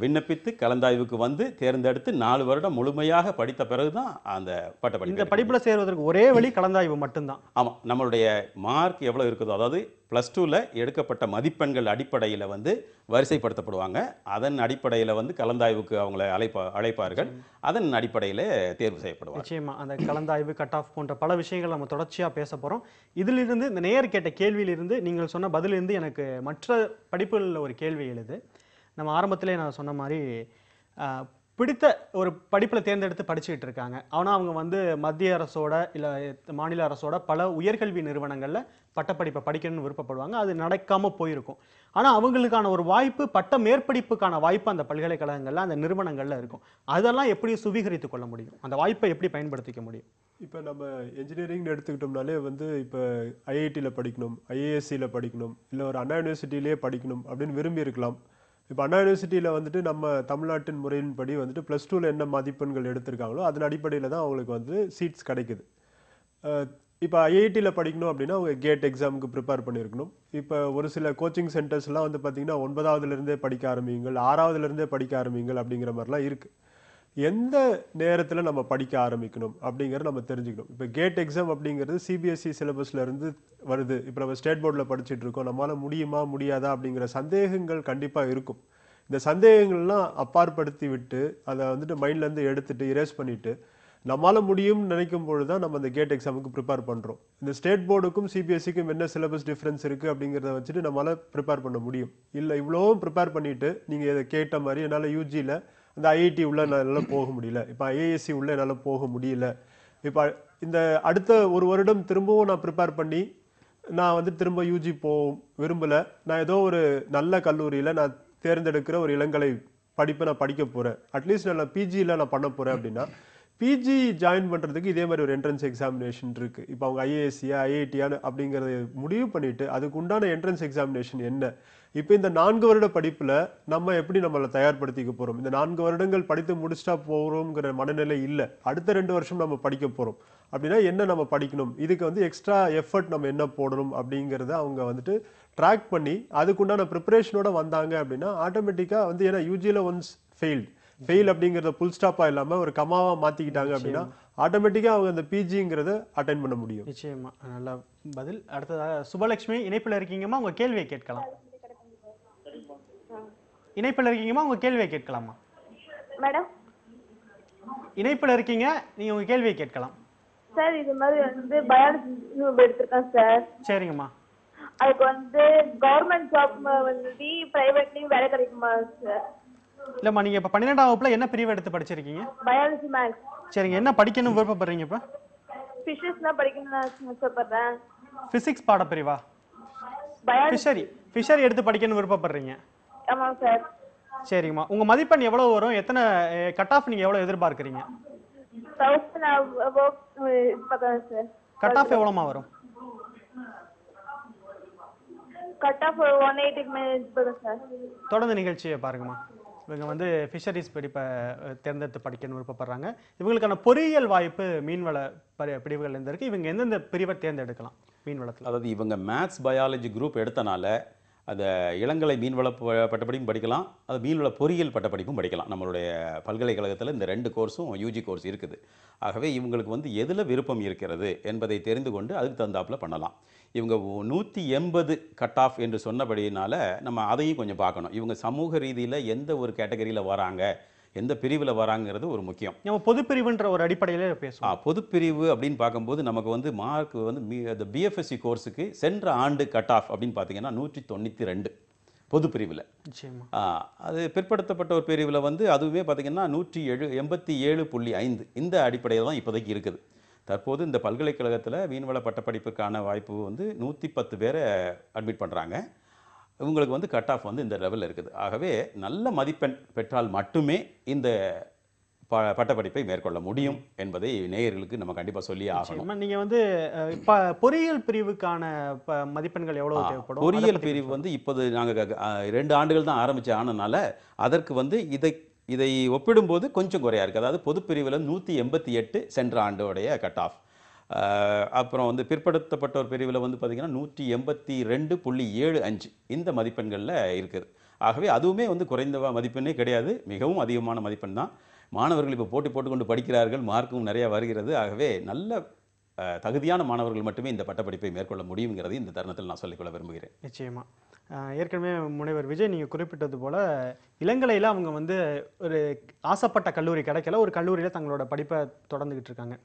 விண்ணப்பித்து கலந்தாய்வுக்கு வந்து தேர்ந்தெடுத்து 4 வருடம் முழுமையாக படித்த பிறகுதான் அந்த பட்டப்படிப்பு. இந்த படிப்புல சேர்வதற்கு ஒரே வழி கலந்தாய்வு மட்டும்தான். ஆமாம், நம்மளுடைய மார்க் எவ்வளோ இருக்குதோ, அதாவது +2ல எடுக்கப்பட்ட மதிப்பெண்கள் அடிப்படையில் வந்து வரிசைப்படுத்தப்படுவாங்க. அதன் அடிப்படையில் வந்து கலந்தாய்வுக்கு அவங்களை அழைப்பார்கள். அதன் அடிப்படையில் தேர்வு செய்யப்படுவாங்க. நிச்சயமா அந்த கலந்தாய்வு, கட் ஆஃப் போன்ற பல விஷயங்கள் நம்ம தொடர்ச்சியாக பேச போகிறோம். இதிலிருந்து இந்த நேயர் கேட்ட கேள்வியிலிருந்து நீங்கள் சொன்ன பதிலிருந்து எனக்கு மற்ற படிப்புகளில் ஒரு கேள்வி எழுது. நம்ம ஆரம்பத்திலே நான் சொன்ன மாதிரி பிடித்த ஒரு படிப்புல தேர்ந்தெடுத்து படிச்சுக்கிட்டு இருக்காங்க. ஆனா அவங்க வந்து மத்திய அரசோட இல்ல மாநில அரசோட பல உயர்கல்வி நிறுவனங்கள்ல பட்டப்படிப்பை படிக்கணும்னு விருப்பப்படுவாங்க. அது நடக்காம போயிருக்கும். ஆனா அவங்களுக்கான ஒரு வாய்ப்பு, பட்ட மேற்படிப்புக்கான வாய்ப்பு அந்த பல்கலைக்கழகங்கள்ல, அந்த நிறுவனங்கள்ல இருக்கும். அதெல்லாம் எப்படி சுவீகரித்துக் கொள்ள முடியும்? அந்த வாய்ப்பை எப்படி பயன்படுத்திக்க முடியும்? இப்போ நம்ம என்ஜினியரிங்னு எடுத்துக்கிட்டோம்னாலே வந்து இப்போ ஐஐடியில் படிக்கணும், ஐஏஎஸ்சியில் படிக்கணும், இல்லை ஒரு அண்ணா யூனிவர்சிட்டியிலே படிக்கணும் அப்படின்னு விரும்பி இருக்கலாம். இப்போ அண்ணா யூனிவர்சிட்டியில் வந்துட்டு நம்ம தமிழ்நாட்டின் முறையின்படி வந்துட்டு +2ல என்ன மதிப்பெண்கள் எடுத்திருக்காங்களோ அதன் அடிப்படையில் தான் அவங்களுக்கு வந்து சீட்ஸ் கிடைக்குது. இப்போ ஐஐடியில் படிக்கணும் அப்படின்னா அவங்க கேட் எக்ஸாமுக்கு ப்ரிப்பேர் பண்ணியிருக்கணும். இப்போ ஒரு சில கோச்சிங் சென்டர்ஸ்லாம் வந்து பார்த்திங்கன்னா 9வதுலேருந்தே படிக்க ஆரம்பிங்கள், 6வதுலேருந்தே படிக்க ஆரம்பிங்கள் அப்படிங்கிற மாதிரிலாம் இருக்குது. எந்த நேரத்தில் நம்ம படிக்க ஆரம்பிக்கணும் அப்படிங்கிறத நம்ம தெரிஞ்சுக்கணும். இப்போ கேட் எக்ஸாம் அப்படிங்கிறது சிபிஎஸ்சி சிலபஸ்லேருந்து வருது. இப்போ நம்ம ஸ்டேட் போர்டில் படிச்சுட்டு இருக்கோம், நம்மளால் முடியுமா முடியாதா அப்படிங்கிற சந்தேகங்கள் கண்டிப்பாக இருக்கும். இந்த சந்தேகங்கள்லாம் அப்பாற்படுத்தி விட்டு அதை வந்துட்டு மைண்ட்லேருந்து எடுத்துட்டு இரேஸ் பண்ணிவிட்டு நம்மளால் முடியும்னு நினைக்கும் பொழுது தான் நம்ம அந்த கேட் எக்ஸாமுக்கு ப்ரிப்பேர் பண்ணுறோம். இந்த ஸ்டேட் போர்டுக்கும் சிபிஎஸ்சிக்கும் என்ன சிலபஸ் டிஃப்ரென்ஸ் இருக்குது அப்படிங்கிறத வச்சுட்டு நம்மளால் ப்ரிப்பேர் பண்ண முடியும். இல்லை இவ்வளோவும் ப்ரிப்பேர் பண்ணிவிட்டு நீங்கள் இதை கேட்ட மாதிரி என்னால் யூஜியில் அந்த ஐஐடி உள்ள என்னால் போக முடியல, இப்போ ஐஏஎஸ்சி உள்ள என்னால் போக முடியல, இப்போ இந்த அடுத்த ஒரு வருடம் திரும்பவும் நான் ப்ரிப்பேர் பண்ணி நான் வந்து திரும்ப யூஜி விரும்பலை, நான் ஏதோ ஒரு நல்ல கல்லூரியில் நான் தேர்ந்தெடுக்கிற ஒரு இளங்கலை படிப்பை நான் படிக்க போகிறேன், அட்லீஸ்ட் நான் பிஜியில் நான் பண்ண போகிறேன் அப்படின்னா பிஜி ஜாயின் பண்ணுறதுக்கு இதே மாதிரி ஒரு என்ட்ரன்ஸ் எக்ஸாமினேஷன் இருக்குது. இப்போ அவங்க ஐஏஎஸ்சியா ஐஐடியான்னு அப்படிங்கிறத முடிவு பண்ணிவிட்டு அதுக்கு உண்டான என்ட்ரன்ஸ் எக்ஸாமினேஷன் என்ன, இப்போ இந்த 4 வருட படிப்பில் நம்ம எப்படி நம்மளை தயார்படுத்திக்க போகிறோம், இந்த 4 வருடங்கள் படித்து முடிச்சிட்டா போகிறோங்கிற மனநிலை இல்லை, அடுத்த 2 வருஷம் நம்ம படிக்க போகிறோம் அப்படின்னா என்ன நம்ம படிக்கணும், இதுக்கு வந்து எக்ஸ்ட்ரா எஃபர்ட் நம்ம என்ன போடணும் அப்படிங்கிறத அவங்க வந்துட்டு ட்ராக் பண்ணி அதுக்குண்டான ப்ரிப்பரேஷனோட வந்தாங்க அப்படின்னா ஆட்டோமேட்டிக்காக வந்து, ஏன்னா யூஜியில் ஒன்ஸ் ஃபெயில் அப்படிங்கிறத புல் ஸ்டாப்பாக இல்லாமல் ஒரு கமாவாக மாற்றிக்கிட்டாங்க அப்படின்னா ஆட்டோமேட்டிக்காக அவங்க அந்த பிஜிங்கிறத அட்டைன் பண்ண முடியும். நிச்சயமா, நல்ல பதில். அடுத்ததாக சுபலட்சுமி இணைப்பில் இருக்கீங்கம்மா, உங்க கேள்வியை கேட்கலாம். இணைப்பில் இருக்கீங்கம்மா, உங்க கேள்வியை கேட்கலாமா? மேடம் இணைப்பில் இருக்கீங்க, நீங்க உங்க கேள்வியை கேட்கலாம். சார் இது மாதிரி வந்து பயாலஜி எடுத்திருக்கேன் சார். சரிங்கம்மா. அதுக்கு வந்து கவர்மெண்ட் ஜாப் வந்து பிரைவேட்லயும் வேலை கிடைக்குமா சார்? இல்லம்மா, நீங்க இப்ப 12ஆம் வகுப்புல என்ன பிரிவு எடுத்து படிச்சிருக்கீங்க? Biology maths. சரிங்க, என்ன படிக்கணும் விருப்பப்படுறீங்க? இப்ப ஃபிஷஸ் தான் படிக்கணும்னு ஆசைப்படுறேன். பிசிக்ஸ் பாடப்பிரிவா? ஃபிஷரி எடுத்து படிக்கணும் விருப்பப்படுறீங்க? ஆமா சார். சரிங்கம்மா, உங்க மதிப்பெண் எவ்வளவு வரும்? எத்தனை கட் ஆஃப் நீங்க எவ்வளவு எதிர்பார்க்கறீங்க? 1000 சார். கட் ஆஃப் எவ்வளவுமா வரும்? கட் ஆஃப் 180 மேல சார். தொடர்ந்து நிகழ்ச்சியை பாருங்கம்மா. இவங்க வந்து ஃபிஷரிஸ் படிப்பை தேர்ந்தெடுத்து படிக்கணும்னு விருப்பப்படுறாங்க. இவங்களுக்கான பொறியியல் வாய்ப்பு மீன்வள பிரிவுகள் இருக்கு. இவங்க எந்தெந்த பிரிவை தேர்ந்தெடுக்கலாம் மீன்வளத்தில்? அதாவது இவங்க மேத்ஸ் பயாலஜி குரூப் எடுத்தனால அந்த இளங்கலை மீன்வள பட்டப்படிப்பும் படிக்கலாம், அது மீன்வள பொறியியல் பட்டப்படிப்பும் படிக்கலாம். நம்மளுடைய பல்கலைக்கழகத்தில் இந்த 2 கோர்ஸும் யூஜி கோர்ஸ் இருக்குது. ஆகவே இவங்களுக்கு வந்து எதில் விருப்பம் இருக்கிறது என்பதை தெரிந்து கொண்டு அதுக்கு தகுந்தாப்பில் பண்ணலாம். இவங்க 180 கட் ஆஃப் என்று சொன்னபடியினால நம்ம அதையும் கொஞ்சம் பார்க்கணும். இவங்க சமூக ரீதியில் எந்த ஒரு கேட்டகரியில் வராங்க, எந்த பிரிவில் வராங்கிறது ஒரு முக்கியம். நம்ம பொதுப்பிரிவுன்ற ஒரு அடிப்படையிலே பேசுவோம். பொதுப்பிரிவு அப்படின்னு பார்க்கும்போது நமக்கு வந்து மார்க் வந்து அந்த பிஎஃப்எஸ்சி கோர்ஸுக்கு சென்ற ஆண்டு கட் ஆஃப் அப்படின்னு பார்த்தீங்கன்னா 192 பொது பிரிவில். அது பிற்படுத்தப்பட்ட ஒரு பிரிவில் வந்து அதுவுமே பார்த்தீங்கன்னா 187.5 இந்த அடிப்படையில் தான் இப்போதைக்கு இருக்குது. தற்போது இந்த பல்கலைக்கழகத்தில் மீன்வள பட்டப்படிப்புக்கான வாய்ப்பு வந்து 110 பேரை அட்மிட் பண்ணுறாங்க. இவங்களுக்கு வந்து கட் ஆஃப் வந்து இந்த லெவலில் இருக்குது. ஆகவே நல்ல மதிப்பெண் பெற்றால் மட்டுமே இந்த பட்டப்படிப்பை மேற்கொள்ள முடியும் என்பதை நேயர்களுக்கு நம்ம கண்டிப்பாக சொல்லி ஆகணும். நீங்கள் வந்து பொறியியல் பிரிவுக்கான மதிப்பெண்கள் எவ்வளோ தேவைப்படும்? பொறியியல் பிரிவு வந்து இப்போது நாங்கள் 2 ஆண்டுகள் தான் ஆரம்பித்து ஆனதுனால அதற்கு வந்து இதை ஒப்பிடும்போது கொஞ்சம் குறையா இருக்குது. அதாவது பொதுப்பிரிவில் 188 சென்ற ஆண்டோடைய கட் ஆஃப். அப்புறம் வந்து பிற்படுத்தப்பட்டோர் பிரிவில் வந்து பார்த்திங்கன்னா 182.75 இந்த மதிப்பெண்களில் இருக்குது. ஆகவே அதுவுமே வந்து குறைந்த மதிப்பெண்ணே கிடையாது, மிகவும் அதிகமான மதிப்பெண் தான். மாணவர்கள் இப்போ போட்டி போட்டுக்கொண்டு படிக்கிறார்கள், மார்க்கும் நிறையா வருகிறது. ஆகவே நல்ல தகுதியான மாணவர்கள் மட்டுமே இந்த பட்டப்படிப்பை மேற்கொள்ள முடியுங்கிறது இந்த தருணத்தில் நான் சொல்லிக்கொள்ள விரும்புகிறேன். நிச்சயமாக. ஏற்கனவே முனைவர் விஜய் நீங்கள் குறிப்பிட்டது போல் இளங்கலையில் அவங்க வந்து ஒரு ஆசைப்பட்ட கல்லூரி கிடைக்கல, ஒரு கல்லூரியில் தங்களோட படிப்பை தொடர்ந்துக்கிட்டு இருக்காங்க.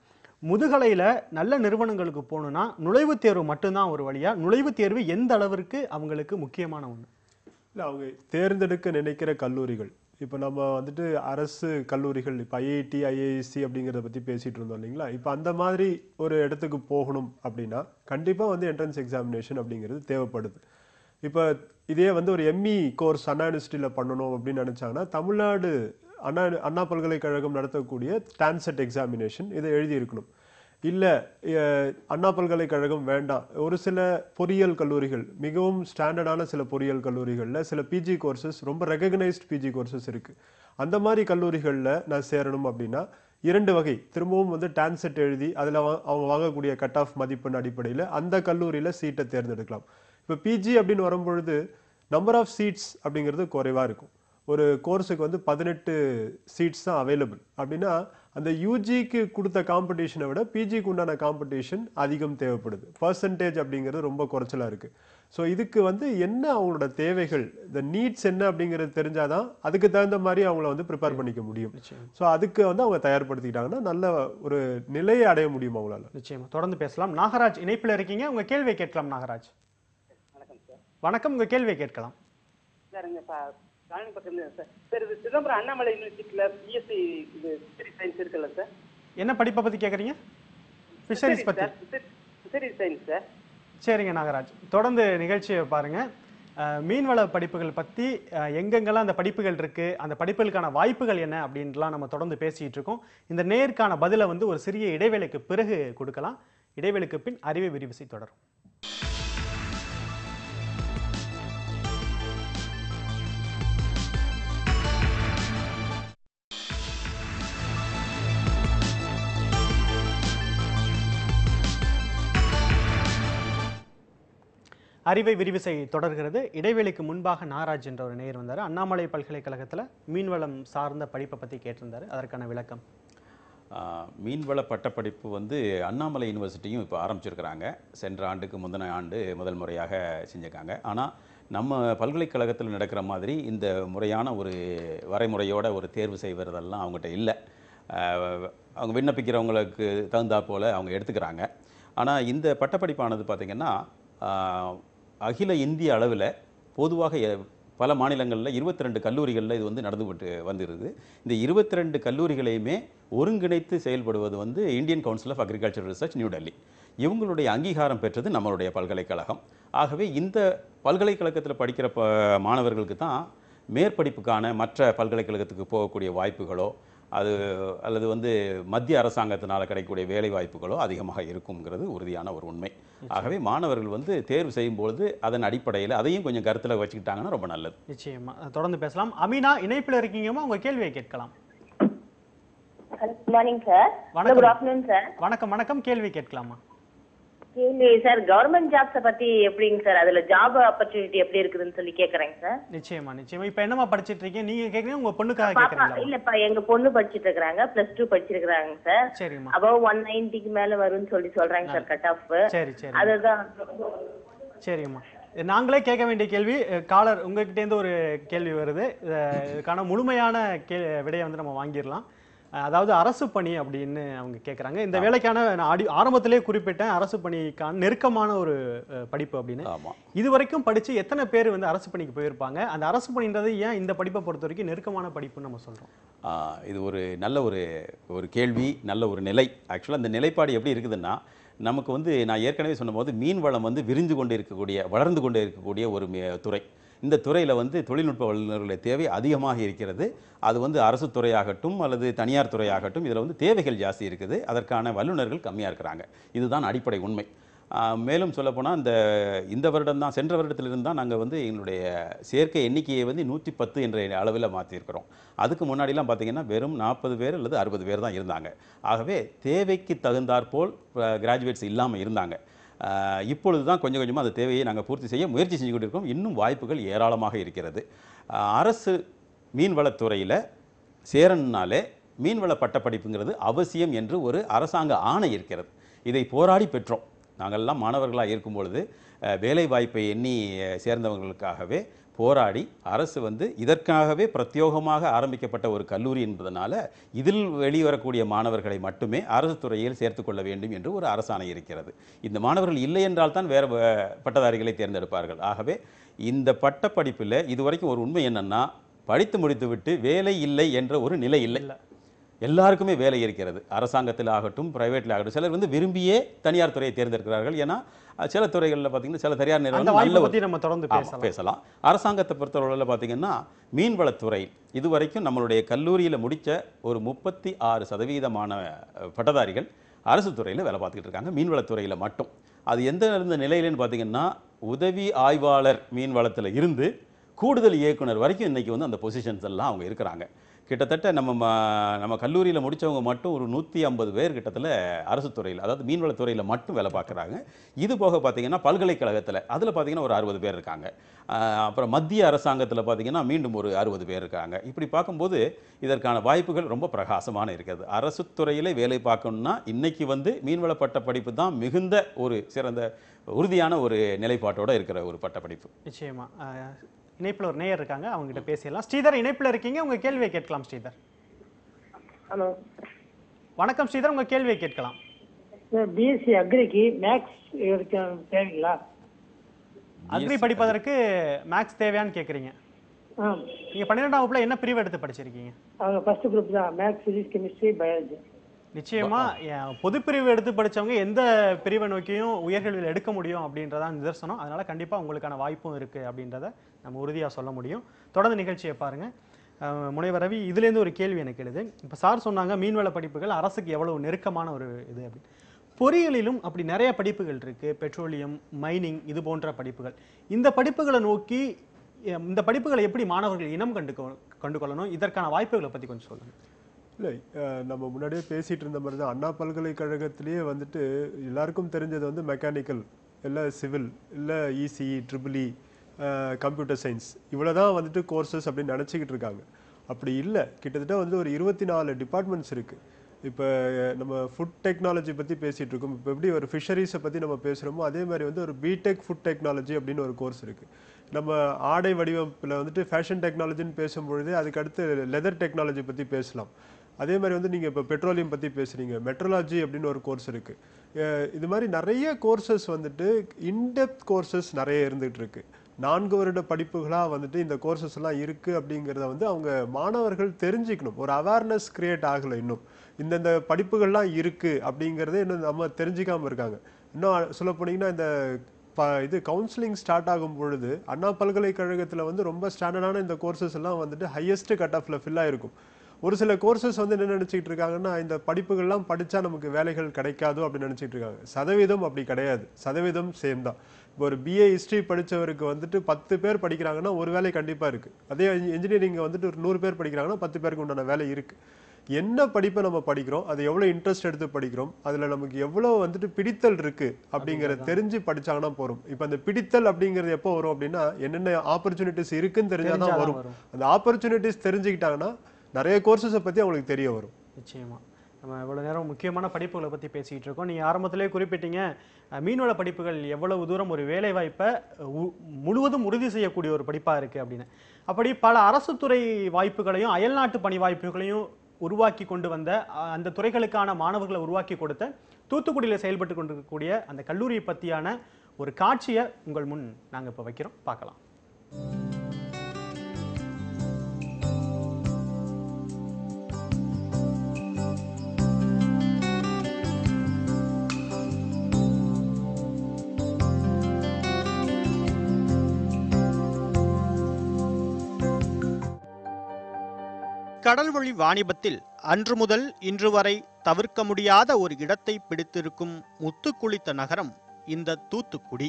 முதுகலையில் நல்ல நிறுவனங்களுக்கு போகணுன்னா நுழைவுத் தேர்வு மட்டும்தான் ஒரு வழியாக? நுழைவுத் தேர்வு எந்த அளவிற்கு அவங்களுக்கு முக்கியமான ஒன்று? இல்லை, அவங்க தேர்ந்தெடுக்க நினைக்கிற கல்லூரிகள் இப்போ நம்ம வந்துட்டு அரசு கல்லூரிகள் இப்போ ஐஐடி ஐஐசி அப்படிங்கிறத பற்றி பேசிகிட்டு இருந்தோம் இல்லைங்களா? இப்போ அந்த மாதிரி ஒரு இடத்துக்கு போகணும் அப்படின்னா கண்டிப்பாக வந்து என்ட்ரன்ஸ் எக்ஸாமினேஷன் அப்படிங்கிறது தேவைப்படுது. இப்போ இதே வந்து ஒரு எம்இ கோர்ஸ் அண்ணா யூனிவர்சிட்டியில் பண்ணணும் அப்படின்னு நினச்சாங்கன்னா தமிழ்நாடு அண்ணா பல்கலைக்கழகம் நடத்தக்கூடிய டான்செட் எக்ஸாமினேஷன் இதை எழுதியிருக்கணும். இல்லை அண்ணா பல்கலைக்கழகம் வேண்டாம், ஒரு சில பொறியியல் கல்லூரிகள், மிகவும் ஸ்டாண்டர்டான சில பொறியியல் கல்லூரிகளில் சில பிஜி கோர்சஸ், ரொம்ப ரெகக்னைஸ்ட் பிஜி கோர்சஸ் இருக்குது. அந்த மாதிரி கல்லூரிகளில் நான் சேரணும் அப்படின்னா 2 வகை திரும்பவும் வந்து டான்செட் எழுதி அதில் அவங்க வாங்கக்கூடிய கட் ஆஃப் மதிப்பெண் அடிப்படையில் அந்த கல்லூரியில் சீட்டை தேர்ந்தெடுக்கலாம். இப்போ பிஜி அப்படின்னு வரும்பொழுது நம்பர் ஆஃப் சீட்ஸ் அப்படிங்கிறது குறைவாக இருக்கும். ஒரு கோர்ஸுக்கு வந்து 18 சீட்ஸ் தான் அவைலபிள். அப்படின்னா அந்த யூஜிக்கு கொடுத்த காம்படிஷனை விட பிஜிக்கு உண்டான காம்படிஷன் அதிகம் தேவைப்படுது. பர்சன்டேஜ் அப்படிங்கிறது ரொம்ப குறைச்சலாக இருக்குது. ஸோ இதுக்கு வந்து என்ன அவங்களோட தேவைகள், இந்த நீட்ஸ் என்ன அப்படிங்கிறது தெரிஞ்சாதான் அதுக்கு தகுந்த மாதிரி அவங்கள வந்து ப்ரிப்பேர் பண்ணிக்க முடியும். ஸோ அதுக்கு வந்து அவங்க தயார்படுத்திக்கிட்டாங்கன்னா நல்ல ஒரு நிலையை அடைய முடியும் அவங்களால. நிச்சயமா தொடர்ந்து பேசலாம். நாகராஜ் இணைப்பில் இருக்கீங்க, உங்க கேள்வியை கேட்கலாம். நாகராஜ் வணக்கம் சார். வணக்கம், உங்க கேள்வியை கேட்கலாம். சார் இங்கே காலனி பக்கம் சார். சார் இது சிதம்பரம் அண்ணாமலை யூனிவர்சிட்டியில் பிஎஸ்சி இது ஃபிஷரி சயின்ஸ் இருக்குல்ல சார்? என்ன படிப்பை பற்றி கேட்குறீங்க? ஃபிஷரிஸ் பற்றி? Fishery science sir. சரிங்க நாகராஜ், தொடர்ந்து நிகழ்ச்சியை பாருங்க. மீன்வள படிப்புகள் பற்றி எங்கெங்கெல்லாம் அந்த படிப்புகள் இருக்குது, அந்த படிப்புகளுக்கான வாய்ப்புகள் என்ன அப்படின்லாம் நம்ம தொடர்ந்து பேசிகிட்டு இருக்கோம். இந்த நேருக்கான பதிலை வந்து ஒரு சிறிய இடைவேளைக்கு பிறகு கொடுக்கலாம். இடைவேளைக்கு பின் அறிவை விரிவிசை தொடரும். அறிவை விரிவிசை தொடர்கிறது. இடைவேளைக்கு முன்பாக நாகராஜ் என்ற ஒரு நேயர் வந்தார். அண்ணாமலை பல்கலைக்கழகத்தில் மீன்வளம் சார்ந்த படிப்பை பற்றி கேட்டிருந்தார். அதற்கான விளக்கம். மீன்வள பட்டப்படிப்பு வந்து அண்ணாமலை யூனிவர்சிட்டியும் இப்போ ஆரம்பிச்சிருக்கிறாங்க. சென்ற ஆண்டுக்கு முந்தின ஆண்டு முதல் முறையாக செஞ்சுருக்காங்க. ஆனால் நம்ம பல்கலைக்கழகத்தில் நடக்கிற மாதிரி இந்த முறையான ஒரு வரைமுறையோட ஒரு தேர்வு செய்வதெல்லாம் அவங்ககிட்ட இல்லை. அவங்க விண்ணப்பிக்கிறவங்களுக்கு தகுந்தா போல் அவங்க எடுத்துக்கிறாங்க. ஆனால் இந்த பட்டப்படிப்பானது பார்த்திங்கன்னா அகில இந்திய அளவில் பொதுவாக பல மாநிலங்களில் 22 கல்லூரிகளில் இது வந்து நடந்துவிட்டு வந்துருது. இந்த 22 கல்லூரிகளையுமே ஒருங்கிணைத்து செயல்படுவது வந்து Indian council of agriculture research New Delhi. இவங்களுடைய அங்கீகாரம் பெற்றது நம்மளுடைய பல்கலைக்கழகம். ஆகவே இந்த பல்கலைக்கழகத்தில் படிக்கிற மாணவர்களுக்கு தான் மேற்படிப்புக்கான மற்ற பல்கலைக்கழகத்துக்கு போகக்கூடிய வாய்ப்புகளோ அல்லது வந்து மத்திய அரசாங்கத்தினால் கிடைக்கக்கூடிய வேலை வாய்ப்புகளோ அதிகமாக இருக்குங்கிறது உறுதியான ஒரு உண்மை. ஆகவே மாணவர்கள் வந்து தேர்வு செய்யும்போது அதன் அடிப்படையில் அதையும் கொஞ்சம் கருத்தில் வச்சுக்கிட்டாங்கன்னா ரொம்ப நல்லது. நிச்சயமா தொடர்ந்து பேசலாம். அமீனா இணைப்பில் இருக்கீங்கம்மா, உங்க கேள்வியை கேட்கலாம். Good morning sir. Good afternoon sir. வணக்கம் வணக்கம், கேள்வி கேட்கலாமா? கேள்வி சார், கவர்மெண்ட் ஜாப்ஸை பத்தி எப்படிங்க சார், அதுல ஜாப் ஆப்பர்ச்சுனிட்டி எப்படி இருக்குதுன்னு சொல்லி கேக்குறேங்க சார். நிச்சயமா நிச்சயமா. இப்போ என்னமா படிச்சிட்டு இருக்கீங்க? நீங்க கேக்குறீங்க, உங்க பொண்ணுக்காக கேக்குறீங்களா? இல்லப்பா, எங்க பொண்ணு படிச்சிட்டு இருக்காங்க, +2 படிச்சிருக்காங்க சார். சரிம்மா. அபவ் 190க்கு மேல வரும்னு சொல்றாங்க சார் கட் ஆஃப். சரி சரி, அதுதான். சரிங்கம்மா, நாங்களே கேட்க வேண்டிய கேள்வி. காலர் உங்ககிட்ட இருந்து ஒரு கேள்வி வருது. இதுக்கான முழுமையான விடையை வந்து நம்ம வாங்கிடலாம். அதாவது அரசு பணி அப்படின்னு அவங்க கேட்குறாங்க. இந்த வேலைக்கான நான் ஆரம்பத்திலே குறிப்பிட்டேன், அரசு பணிக்கான நெருக்கமான ஒரு படிப்பு அப்படின்னு. இது வரைக்கும் படித்து எத்தனை பேர் வந்து அரசு பணிக்கு போயிருப்பாங்க? அந்த அரசு பணின்றது ஏன் இந்த படிப்பை பொறுத்த வரைக்கும் நெருக்கமான படிப்புன்னு நம்ம சொல்கிறோம்? இது ஒரு நல்ல ஒரு கேள்வி, நல்ல ஒரு நிலை. ஆக்சுவலாக இந்த நிலைப்பாடு எப்படி இருக்குதுன்னா, நமக்கு வந்து நான் ஏற்கனவே சொன்னபோது மீன் வளம் வந்து விரிந்து கொண்டு இருக்கக்கூடிய, வளர்ந்து கொண்டு இருக்கக்கூடிய ஒரு துறை. இந்த துறையில் வந்து தொழில்நுட்ப வல்லுநர்களுடைய தேவை அதிகமாக இருக்கிறது. அது வந்து அரசு துறையாகட்டும் அல்லது தனியார் துறையாகட்டும், இதில் வந்து தேவைகள் ஜாஸ்தி இருக்குது. அதற்கான வல்லுநர்கள் கம்மியாக இருக்கிறாங்க. இதுதான் அடிப்படை உண்மை. மேலும் சொல்லப்போனால் இந்த வருடம் தான், சென்ற வருடத்திலிருந்து தான் நாங்கள் வந்து எங்களுடைய சேர்க்கை எண்ணிக்கையை வந்து 110 என்ற அளவில் மாற்றியிருக்கிறோம். அதுக்கு முன்னாடிலாம் பார்த்திங்கன்னா வெறும் 40 பேர் அல்லது 60 பேர் தான் இருந்தாங்க. ஆகவே தேவைக்கு தகுந்தாற்போல் கிராஜுவேட்ஸ் இல்லாமல் இருந்தாங்க. இப்பொழுது தான் கொஞ்சம் கொஞ்சமாக அந்த தேவையை நாங்கள் பூர்த்தி செய்ய முயற்சி செஞ்சு கொண்டிருக்கோம். இன்னும் வாய்ப்புகள் ஏராளமாக இருக்கிறது. அரசு மீன்வளத்துறையில் சேரணுனாலே மீன்வள பட்டப்படிப்புங்கிறது அவசியம் என்று ஒரு அரசாங்க ஆணை இருக்கிறது. இதை போராடி பெற்றோம். நாங்கள்லாம் மாணவர்களாக இருக்கும் பொழுது வேலை வாய்ப்பை எண்ணி சேர்ந்தவர்களுக்காகவே போராடி அரசு வந்து இதற்காகவே பிரத்யோகமாக ஆரம்பிக்கப்பட்ட ஒரு கல்லூரி என்பதனால இதில் வெளிவரக்கூடிய மாணவர்களை மட்டுமே அரசு துறையில் சேர்த்து கொள்ள வேண்டும் என்று ஒரு அரசாணை இருக்கிறது. இந்த மாணவர்கள் இல்லை என்றால் தான் வேறு பட்டதாரிகளை தேர்ந்தெடுப்பார்கள். ஆகவே இந்த பட்டப்படிப்பில் இதுவரைக்கும் ஒரு உண்மை என்னென்னா, படித்து முடித்துவிட்டு வேலை இல்லை என்ற ஒரு நிலை இல்லை. எல்லாருக்குமே வேலை இருக்கிறது. அரசாங்கத்தில் ஆகட்டும், பிரைவேட்டில் ஆகட்டும். சிலர் வந்து விரும்பியே தனியார் துறையை தேர்ந்தெடுக்கிறார்கள். ஏன்னா சில துறைகளில் பார்த்தீங்கன்னா சில தனியார் நிறுவனம் நம்ம தொடர்ந்து பேசலாம். அரசாங்கத்தை பொறுத்தவரையில் பார்த்தீங்கன்னா மீன்வளத்துறை இதுவரைக்கும் நம்மளுடைய கல்லூரியில் முடித்த ஒரு 36% பட்டதாரிகள் அரசு துறையில் வேலை பார்த்துக்கிட்டு இருக்காங்க, மீன்வளத்துறையில் மட்டும். அது எந்த நிலையிலன்னு பார்த்தீங்கன்னா உதவி ஆய்வாளர் மீன்வளத்தில் இருந்து கூடுதல் இயக்குனர் வரைக்கும் இன்றைக்கி வந்து அந்த பொசிஷன்ஸ் எல்லாம் அவங்க இருக்கிறாங்க. கிட்டத்தட்ட நம்ம கல்லூரியில் முடித்தவங்க மட்டும் ஒரு 150 பேர் கிட்டத்தட்ட அரசு துறையில், அதாவது மீன்வளத்துறையில் மட்டும் வேலை பார்க்குறாங்க. இது போக பார்த்தீங்கன்னா பல்கலைக்கழகத்தில் அதில் பார்த்தீங்கன்னா ஒரு 60 பேர் இருக்காங்க. அப்புறம் மத்திய அரசாங்கத்தில் பார்த்தீங்கன்னா மீண்டும் ஒரு 60 பேர் இருக்காங்க. இப்படி பார்க்கும்போது இதற்கான வாய்ப்புகள் ரொம்ப பிரகாசமான இருக்கிறது. அரசு துறையில் வேலை பார்க்கணும்னா இன்றைக்கி வந்து மீன்வள படிப்பு தான் மிகுந்த ஒரு சிறந்த உறுதியான ஒரு நிலைப்பாட்டோடு இருக்கிற ஒரு பட்டப்படிப்பு. நிச்சயமா. இணைப்பில் ஒரு நேயர் இருக்காங்க, அவங்க கிட்ட பேசிடலாம். ஸ்ரீதர் இணைப்பில் இருக்கீங்க, உங்க கேள்வியை கேட்கலாம். ஸ்ரீதர். ஹலோ, வணக்கம் ஸ்ரீதர், உங்க கேள்வியை கேட்கலாம். பிஎஸ்சி அக்ரிக்கு மேக்ஸ் தேவைங்களா? அக்ரி படிப்பதற்கு மேக்ஸ் தேவையான்னு கேட்குறீங்க. நீங்க 12ஆம் வகுப்புல என்ன பிரிவு எடுத்து படிச்சிருக்கீங்க? அவங்க ஃபர்ஸ்ட் குரூப் தான், மேக்ஸ், பிசிக்ஸ், கெமிஸ்ட்ரி, பயாலஜி. நிச்சயமா பொதுப்பிரிவு எடுத்து படிச்சவங்க எந்த பிரிவை நோக்கியும் உயர்கல்வியில் எடுக்க முடியும் அப்படின்றதான் நிதர்சனம். அதனால கண்டிப்பா உங்களுக்கான வாய்ப்பும் இருக்கு அப்படின்றத நம்ம உறுதியாக சொல்ல முடியும். தொடர்ந்து நிகழ்ச்சியை பாருங்க. முனைவர் ரவி, இதுலேருந்து ஒரு கேள்வி எனக்கு எழுது. இப்போ சார் சொன்னாங்க மீன்வள படிப்புகள் அரசுக்கு எவ்வளவு நெருக்கமான ஒரு இது அப்படின்னு. பொறியியலிலும் அப்படி நிறைய படிப்புகள் இருக்கு, பெட்ரோலியம், மைனிங், இது போன்ற படிப்புகள். இந்த படிப்புகளை நோக்கி இந்த படிப்புகளை எப்படி மாணவர்கள் இனம் கண்டு கொள்ளணும், இதற்கான வாய்ப்புகளை பற்றி கொஞ்சம் சொல்லுங்க. இல்லை, நம்ம முன்னாடியே பேசிகிட்டு இருந்த மாதிரி தான் அண்ணா பல்கலைக்கழகத்திலேயே வந்துட்டு எல்லாருக்கும் தெரிஞ்சது வந்து மெக்கானிக்கல், இல்லை சிவில், இல்லை இசிஇ, ட்ரிபிள்இ, கம்ப்யூட்டர் சயின்ஸ், இவ்வளோ தான் வந்துட்டு கோர்சஸ் அப்படின்னு நினச்சிக்கிட்டு இருக்காங்க. அப்படி இல்லை, கிட்டத்தட்ட வந்து ஒரு 24 டிபார்ட்மெண்ட்ஸ் இருக்குது. இப்போ நம்ம ஃபுட் டெக்னாலஜி பற்றி பேசிகிட்டு இருக்கோம். இப்போ எப்படி ஒரு ஃபிஷரிஸை பற்றி நம்ம பேசுகிறோமோ அதே மாதிரி வந்து ஒரு பிடெக் ஃபுட் டெக்னாலஜி அப்படின்னு ஒரு கோர்ஸ் இருக்குது. நம்ம ஆடை வடிவமைப்பில் வந்துட்டு ஃபேஷன் டெக்னாலஜின்னு பேசும்பொழுது அதுக்கு அடுத்து லெதர் டெக்னாலஜி பற்றி பேசலாம். அதே மாதிரி வந்து நீங்கள் இப்போ பெட்ரோலியம் பற்றி பேசுகிறீங்க, மெட்ரோலாஜி அப்படின்னு ஒரு கோர்ஸ் இருக்குது. இது மாதிரி நிறைய கோர்சஸ் வந்துட்டு இன்டெப்த் கோர்சஸ் நிறைய இருந்துகிட்டு இருக்கு. 4 வருட படிப்புகளாக வந்துட்டு இந்த கோர்சஸ் எல்லாம் இருக்குது அப்படிங்கிறத வந்து அவங்க மாணவர்கள் தெரிஞ்சுக்கணும். ஒரு அவேர்னஸ் கிரியேட் ஆகலை இன்னும். இந்தந்த படிப்புகள்லாம் இருக்குது அப்படிங்கிறதே இன்னும் நம்ம தெரிஞ்சிக்காமல் இருக்காங்க. இன்னும் சொல்ல போனீங்கன்னா இந்த இது கவுன்சிலிங் ஸ்டார்ட் ஆகும் பொழுது அண்ணா பல்கலைக்கழகத்தில் வந்து ரொம்ப ஸ்டாண்டர்டான இந்த கோர்சஸ் எல்லாம் வந்துட்டு ஹையஸ்ட் கட் ஆஃபில் ஃபில் ஆகிருக்கும். ஒரு சில கோர்சஸ் வந்து என்ன நினச்சிக்கிட்டு இருக்காங்கன்னா இந்த படிப்புகள்லாம் படித்தா நமக்கு வேலைகள் கிடைக்காதோ அப்படின்னு நினச்சிட்டு இருக்காங்க. சதவீதம் அப்படி கிடையாது, சதவீதம் சேம் தான். இப்போ ஒரு பிஏ ஹிஸ்ட்ரி படித்தவருக்கு வந்துட்டு 10 பேர் படிக்கிறாங்கன்னா ஒரு வேலை கண்டிப்பாக இருக்குது. அதே இன்ஜினியரிங்கை வந்துட்டு ஒரு 100 பேர் படிக்கிறாங்கன்னா 10 பேருக்கு உண்டான வேலை இருக்குது. என்ன படிப்பை நம்ம படிக்கிறோம், அது எவ்வளோ இன்ட்ரெஸ்ட் எடுத்து படிக்கிறோம், அதில் நமக்கு எவ்வளோ வந்துட்டு பிடித்தல் இருக்குது அப்படிங்கிறத தெரிஞ்சு படித்தாங்கன்னா போகிறோம். இப்போ அந்த பிடித்தல் அப்படிங்கிறது எப்போ வரும் அப்படின்னா என்னென்ன ஆப்பர்ச்சுனிட்டிஸ் இருக்குன்னு தெரிஞ்சால் தான் வரும். அந்த ஆப்பர்ச்சுனிட்டிஸ் தெரிஞ்சுக்கிட்டாங்கன்னா நிறைய கோர்சஸை பற்றி அவங்களுக்கு தெரிய வரும். நிச்சயமா. நம்ம இவ்வளோ நேரம் முக்கியமான படிப்புகளை பற்றி பேசிக்கிட்டு இருக்கோம். நீங்கள் ஆரம்பத்திலே குறிப்பிட்டீங்க மீன்வள படிப்புகள் எவ்வளவு தூரம் ஒரு வேலைவாய்ப்பை முழுவதும் உறுதி செய்யக்கூடிய ஒரு படிப்பாக இருக்குது அப்படின்னு. அப்படி பல அரசு துறை வாய்ப்புகளையும் அயல்நாட்டு பணி வாய்ப்புகளையும் உருவாக்கி கொண்டு வந்த அந்த துறைகளுக்கான மாணவர்களை உருவாக்கி கொடுத்த தூத்துக்குடியில் செயல்பட்டு கொண்டிருக்கக்கூடிய அந்த கல்லூரியை பற்றியான ஒரு காட்சியை உங்கள் முன் நாங்கள் இப்போ வைக்கிறோம், பார்க்கலாம். கடல்வழி வாணிபத்தில் அன்று முதல் இன்று வரை தவிர்க்க முடியாத ஒரு இடத்தை பிடித்திருக்கும் முத்துக்குளித்த நகரம் இந்த தூத்துக்குடி.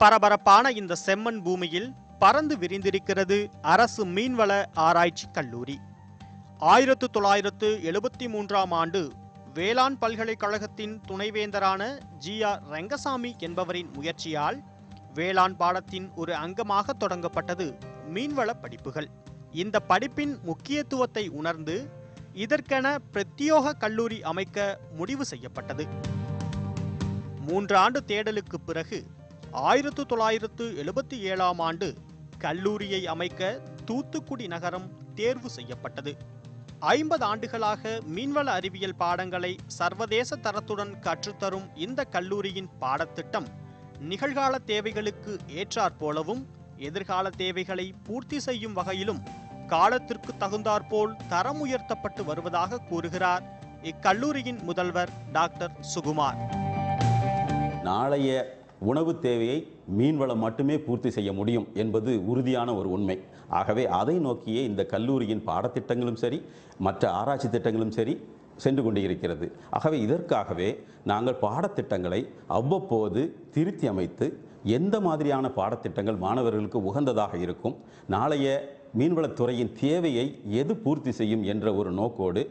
பரபரப்பான இந்த செம்மண் பூமியில் பறந்து விரிந்திருக்கிறது அரசு மீன்வள ஆராய்ச்சி கல்லூரி. 1973ஆம் ஆண்டு வேளாண் பல்கலைக்கழகத்தின் துணைவேந்தரான GR ரெங்கசாமி என்பவரின் முயற்சியால் வேளாண் பாடத்தின் ஒரு அங்கமாக தொடங்கப்பட்டது மீன்வள படிப்புகள். இந்த படிப்பின் முக்கியத்துவத்தை உணர்ந்து இதற்கென பிரத்யோக கல்லூரி அமைக்க முடிவு செய்யப்பட்டது. 3 ஆண்டு தேடலுக்கு பிறகு 1977ஆம் ஆண்டு கல்லூரியை அமைக்க தூத்துக்குடி நகரம் தேர்வு செய்யப்பட்டது. 50 ஆண்டுகளாக மீன்வள அறிவியல் பாடங்களை சர்வதேச தரத்துடன் கற்றுத்தரும் இந்த கல்லூரியின் பாடத்திட்டம் நிகழ்கால தேவைகளுக்கு ஏற்றாற் போலவும் எதிர்கால தேவைகளை பூர்த்தி செய்யும் வகையிலும் காலத்திற்கு தகுந்தாற்போல் தரம் உயர்த்தப்பட்டு வருவதாக கூறுகிறார் இக்கல்லூரியின் முதல்வர் டாக்டர் சுகுமார். நாளைய உணவு தேவையை மீன்வளம் மட்டுமே பூர்த்தி செய்ய முடியும் என்பது உறுதியான ஒரு உண்மை. ஆகவே அதை நோக்கியே இந்த கல்லூரியின் பாடத்திட்டங்களும் சரி, மற்ற ஆராய்ச்சி திட்டங்களும் சரி சென்று கொண்டிருக்கிறது. ஆகவே இதற்காகவே நாங்கள் பாடத்திட்டங்களை அவ்வப்போது திருத்தி அமைத்து எந்த மாதிரியான பாடத்திட்டங்கள் மாணவர்களுக்கு உகந்ததாக இருக்கும், நாளைய மீன்வளத்துறையின் தேவையை எது பூர்த்தி செய்யும் என்ற ஒரு நோக்கோடு